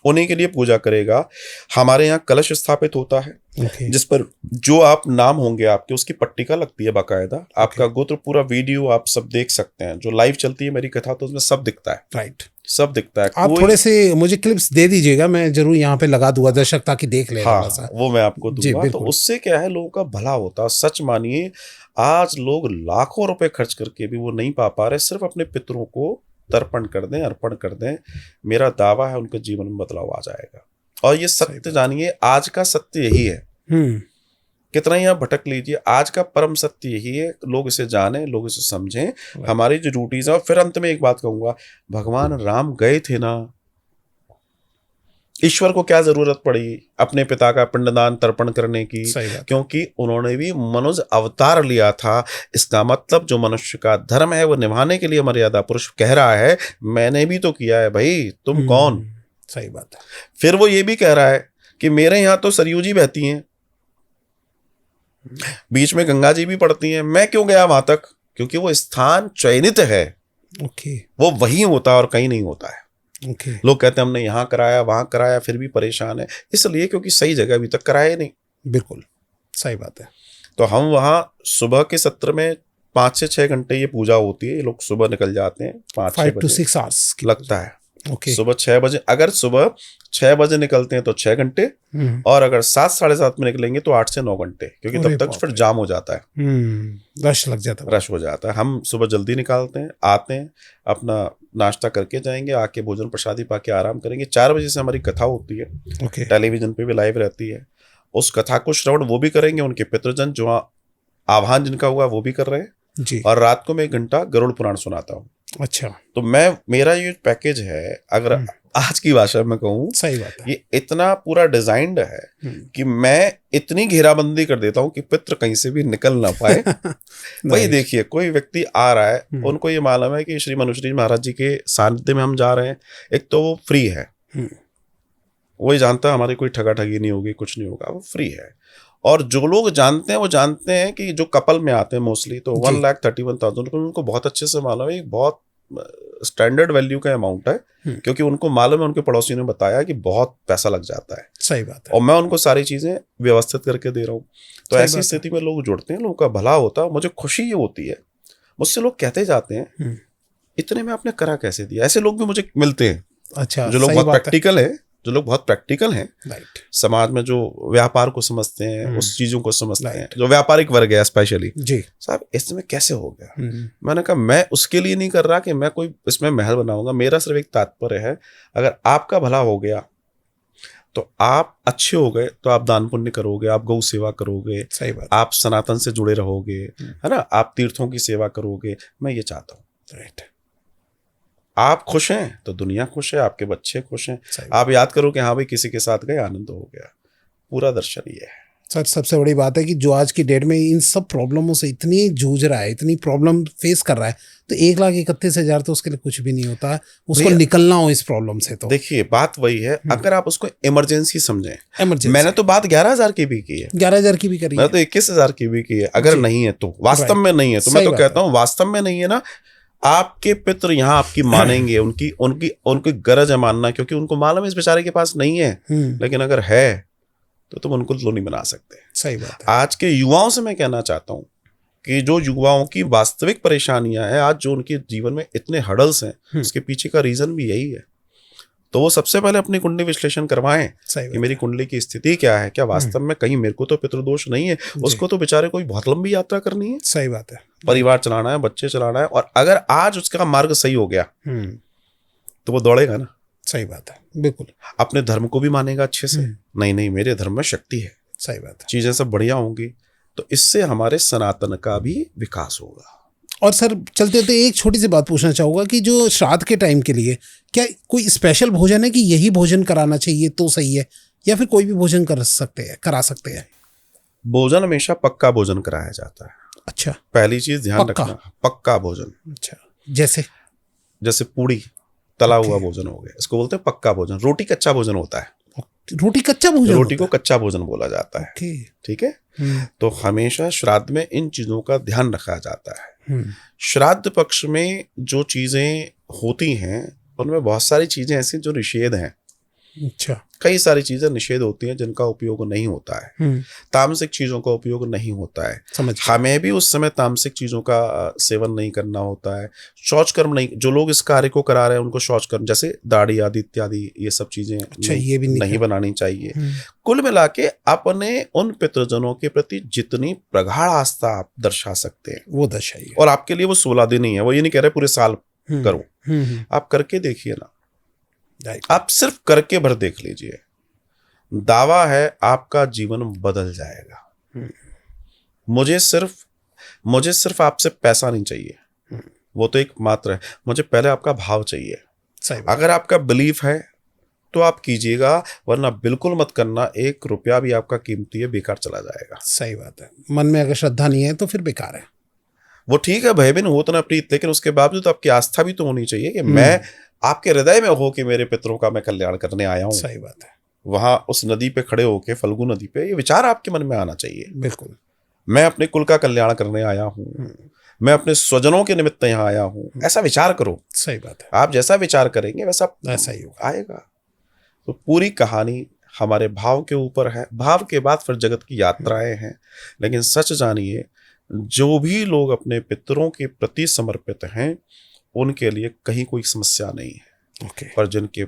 उन्हीं के लिए पूजा करेगा। हमारे यहाँ कलश स्थापित होता है जिस पर जो आप नाम होंगे आपके, उसकी पट्टिका लगती है बाकायदा। आपका गोत्र पूरा वीडियो आप सब देख सकते हैं। जो लाइव चलती है मेरी कथा तो उसमें सब दिखता है। राइट, सब दिखता है। आप थोड़े से मुझे क्लिप्स दे दीजिएगा, मैं जरूर यहाँ पे लगा दूंगा दर्शक ताकि देख ले। हाँ, वो मैं आपको दूंगा। तो उससे क्या है, लोगों का भला होता है। सच मानिए, आज लोग लाखों रुपए खर्च करके भी वो नहीं पा रहे, सिर्फ अपने पितरों को तर्पण कर दें, अर्पण कर दें। मेरा दावा है उनके जीवन में बदलाव आ जाएगा। और ये सत्य जानिए, आज का सत्य यही है। कितना ही आप भटक लीजिए, आज का परम सत्य यही है। लोग इसे जाने, लोग इसे समझें। हमारी जो ड्यूटीज है। और फिर अंत में एक बात कहूंगा, भगवान राम गए थे ना, ईश्वर को क्या जरूरत पड़ी अपने पिता का पिंडदान तर्पण करने की, क्योंकि उन्होंने भी मनुष्य अवतार लिया था। इसका मतलब जो मनुष्य का धर्म है वो निभाने के लिए मर्यादा पुरुष कह रहा है, मैंने भी तो किया है भाई, तुम कौन। सही बात है। फिर वो ये भी कह रहा है कि मेरे यहाँ तो सरयू जी बहती हैं, बीच में गंगा जी भी पड़ती हैं, मैं क्यों गया वहां तक, क्योंकि वो स्थान चयनित है। वो वहीं होता है और कहीं नहीं होता है। लोग कहते हैं हमने यहाँ कराया वहां कराया, फिर भी परेशान है, इसलिए क्योंकि सही जगह अभी तक कराया नहीं। बिल्कुल सही बात है। तो हम वहाँ सुबह के सत्र में 5 से 6 घंटे ये पूजा होती है। ये लोग सुबह निकल जाते हैं 5 to 6 आवर्स लगता है। सुबह 6 बजे, अगर सुबह 6 बजे निकलते हैं तो 6 घंटे, और अगर 7, 7:30 में निकलेंगे तो 8 से 9 घंटे, क्योंकि तब तक फिर जाम हो जाता है, रश लग जाता है, रश हो जाता है। हम सुबह जल्दी निकालते हैं, आते हैं, अपना नाश्ता करके जाएंगे, आके भोजन प्रसादी पाके आराम करेंगे। 4 बजे से हमारी कथा होती है, टेलीविजन पे भी लाइव रहती है। उस कथा को श्रवण वो भी करेंगे, उनके पितृजन जो आह्वान जिनका हुआ वो भी कर रहे हैं जी। और रात को मैं 1 घंटा गरुड़ पुराण सुनाता हूँ। अच्छा। तो मेरा ये पैकेज है, अगर आज की भाषा में कहूँ, सही बात है, ये इतना पूरा डिजाइंड है कि मैं इतनी घेराबंदी कर देता हूँ कि पितृ कहीं से भी निकल ना पाए। वही देखिए, कोई व्यक्ति आ रहा है, उनको ये मालूम है कि श्री मनुश्री महाराज जी के सानिध्य में हम जा रहे हैं। एक तो वो फ्री है, वही जानता है हमारी कोई ठगी नहीं होगी, कुछ नहीं होगा, वो फ्री है। और जो लोग जानते हैं वो जानते हैं कि जो कपल में आते हैं मोस्टली, तो जी। 1,31,000 रुपये उनको बहुत अच्छे से मालूम है, एक बहुत स्टैंडर्ड वैल्यू का अमाउंट है, क्योंकि उनको मालूम है, उनके पड़ोसी ने बताया कि बहुत पैसा लग जाता है। सही बात है। और मैं उनको सारी चीजें व्यवस्थित करके दे रहा हूँ। तो सही ऐसी बात है। स्थिति में लोग जुड़ते हैं, लोगों का भला होता है, मुझे खुशी ये होती है। मुझसे लोग कहते जाते हैं इतने में आपने करा कैसे दिया। ऐसे लोग भी मुझे मिलते हैं, अच्छा, जो लोग सही बहुत बात है। प्रैक्टिकल है, जो लोग बहुत प्रैक्टिकल हैं, राइट। समाज में जो व्यापार को समझते हैं, उस चीजों को समझते हैं, राइट। जो व्यापारिक वर्ग है स्पेशली, जी। साहब इसमें कैसे हो गया। मैंने कहा मैं उसके लिए नहीं कर रहा कि मैं कोई इसमें महल बनाऊंगा, मेरा सिर्फ एक तात्पर्य है, अगर आपका भला हो गया तो आप अच्छे हो गए, तो आप दान पुण्य करोगे, आप गौ सेवा करोगे, सही बात। आप सनातन से जुड़े रहोगे, है ना, आप तीर्थों की सेवा करोगे। मैं ये चाहता हूँ। राइट। आप खुश हैं तो दुनिया खुश है, आपके बच्चे खुश हैं, सही। आप याद करो कि हाँ भाई किसी के साथ गए, आनंद हो गया। पूरा दर्शन ये है। सर, सबसे बड़ी बात है कि जो आज की डेट में इन सब प्रॉब्लमों से इतनी जूझ रहा है, इतनी प्रॉब्लम फेस कर रहा है, तो 1,31,000 तो उसके लिए कुछ भी नहीं होता, उसको भैया, निकलना हो इस प्रॉब्लम से तो। देखिए बात वही है, अगर आप उसको इमरजेंसी समझें। इमरजेंसी। मैंने तो बात 11,000 की भी की है, 11,000 की भी करी मैंने है। तो 21,000 की भी की है। अगर जी। नहीं है तो वास्तव Right. में नहीं है तो मैं सही तो बात कहता है। हूँ वास्तव में नहीं है ना, आपके पितृ यहाँ आपकी मानेंगे, उनकी उनकी उनकी गरज है मानना, क्योंकि उनको मालूम है इस बेचारे के पास नहीं है। लेकिन अगर है तो तुम उनको तो नहीं बना सकते। सही बात है। आज के युवाओं से मैं कहना चाहता हूँ कि जो युवाओं की वास्तविक परेशानियां हैं, आज जो उनके जीवन में इतने हडल्स हैं, उसके पीछे का रीजन भी यही है। तो वो सबसे पहले अपनी कुंडली विश्लेषण करवाएं कि मेरी कुंडली की स्थिति क्या है, क्या वास्तव में कहीं मेरे को तो पितृदोष नहीं है। उसको तो बेचारे कोई बहुत लंबी यात्रा करनी है, सही बात है, परिवार चलाना है, बच्चे चलाना है, और अगर आज उसका मार्ग सही हो गया तो वो दौड़ेगा ना। सही बात है, बिल्कुल। अपने धर्म को भी मानेगा अच्छे से, नहीं नहीं मेरे धर्म में शक्ति है, सही बात है, चीजें सब बढ़िया होंगी, तो इससे हमारे सनातन का भी विकास होगा। और सर चलते चलते एक छोटी सी बात पूछना चाहूँगा कि जो श्राद्ध के टाइम के लिए क्या कोई स्पेशल भोजन है कि यही भोजन कराना चाहिए तो सही है, या फिर कोई भी भोजन करा सकते हैं? भोजन हमेशा पक्का भोजन कराया जाता है। अच्छा, पहली चीज ध्यान रखना, पक्का भोजन। अच्छा, जैसे पूड़ी तला हुआ भोजन हो गया, इसको बोलते हैं पक्का भोजन। रोटी कच्चा भोजन होता है, रोटी कच्चा भोजन, रोटी को कच्चा भोजन बोला जाता है। ठीक है, तो हमेशा श्राद्ध में इन चीजों का ध्यान रखा जाता है। श्राद्ध पक्ष में जो चीजें होती हैं उनमें बहुत सारी चीजें ऐसी जो निषेध हैं। अच्छा, कई सारी चीजें निषेध होती हैं जिनका उपयोग नहीं होता है, तामसिक चीजों का उपयोग नहीं होता है। हमें भी उस समय तामसिक चीजों का सेवन नहीं करना होता है। शौच कर्म नहीं, जो लोग इस कार्य को करा रहे हैं उनको शौच कर्म जैसे दाढ़ी आदि इत्यादि ये सब चीजें ये भी नहीं बनानी चाहिए। कुल मिला के अपने उन पितृजनों के प्रति जितनी प्रगाढ़ आस्था आप दर्शा सकते हैं वो दर्शाइए। और आपके लिए वो 16 दिन ही है, वो ये नहीं कह रहे पूरे साल करो, आप करके देखिए ना। आप सिर्फ करके भर देख लीजिए, दावा है आपका जीवन बदल जाएगा। मुझे सिर्फ आपसे पैसा नहीं चाहिए, वो तो एक मात्र है, मुझे पहले आपका भाव चाहिए। अगर आपका बिलीफ है तो आप कीजिएगा, वरना बिल्कुल मत करना। 1 रुपया भी आपका कीमती है, बेकार चला जाएगा। सही बात है, मन में अगर श्रद्धा नहीं है तो फिर बेकार है। वो ठीक है, भय भी नहीं हो तो ना प्रीत, लेकिन उसके बावजूद तो आपकी आस्था भी तो होनी चाहिए कि मैं आपके हृदय में हो कि मेरे पितरों का मैं कल्याण करने आया हूँ। सही बात है। वहां उस नदी पे खड़े होके, फल्गु नदी पे, ये विचार आपके मन में आना चाहिए। बिल्कुल, मैं अपने कुल का कल्याण करने आया हूँ, मैं अपने स्वजनों के निमित्त यहाँ आया हूँ, ऐसा विचार करो। सही बात है, आप जैसा विचार करेंगे वैसा ऐसा ही आएगा। तो पूरी कहानी हमारे भाव के ऊपर है, भाव के बाद फिर जगत की यात्राएं हैं। लेकिन सच जानिए, जो भी लोग अपने पितरों के प्रति समर्पित हैं उनके लिए कहीं कोई समस्या नहीं है। पर जिनके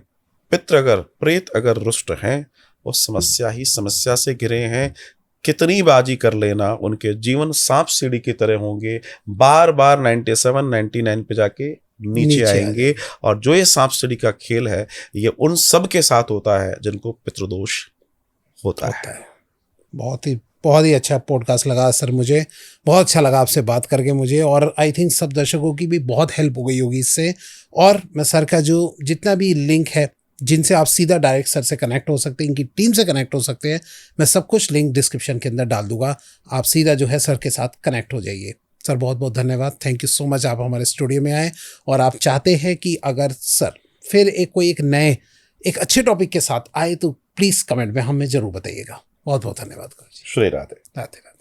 पितृ अगर प्रेत अगर रुष्ट हैं, वो समस्या ही समस्या से घिरे हैं। कितनी बाजी कर लेना, उनके जीवन सांप सीढ़ी की तरह होंगे, बार बार 97, 99 पे जाके नीचे आएंगे। और जो ये सांप सीढ़ी का खेल है, ये उन सब के साथ होता है जिनको पितृदोष होता है। बहुत ही अच्छा पॉडकास्ट लगा सर, मुझे बहुत अच्छा लगा आपसे बात करके मुझे, और आई थिंक सब दर्शकों की भी बहुत हेल्प हो गई होगी इससे। और मैं सर का जो जितना भी लिंक है जिनसे आप सीधा डायरेक्ट सर से कनेक्ट हो सकते हैं, इनकी टीम से कनेक्ट हो सकते हैं, मैं सब कुछ लिंक डिस्क्रिप्शन के अंदर डाल दूंगा। आप सीधा जो है सर के साथ कनेक्ट हो जाइए। सर बहुत बहुत धन्यवाद, थैंक यू सो मच, आप हमारे स्टूडियो में आए। और आप चाहते हैं कि अगर सर फिर कोई एक नए एक अच्छे टॉपिक के साथ आए तो प्लीज़ कमेंट में हमें ज़रूर बताइएगा। बहुत बहुत धन्यवाद गुरु जी। श्री राधे। राधे राधे।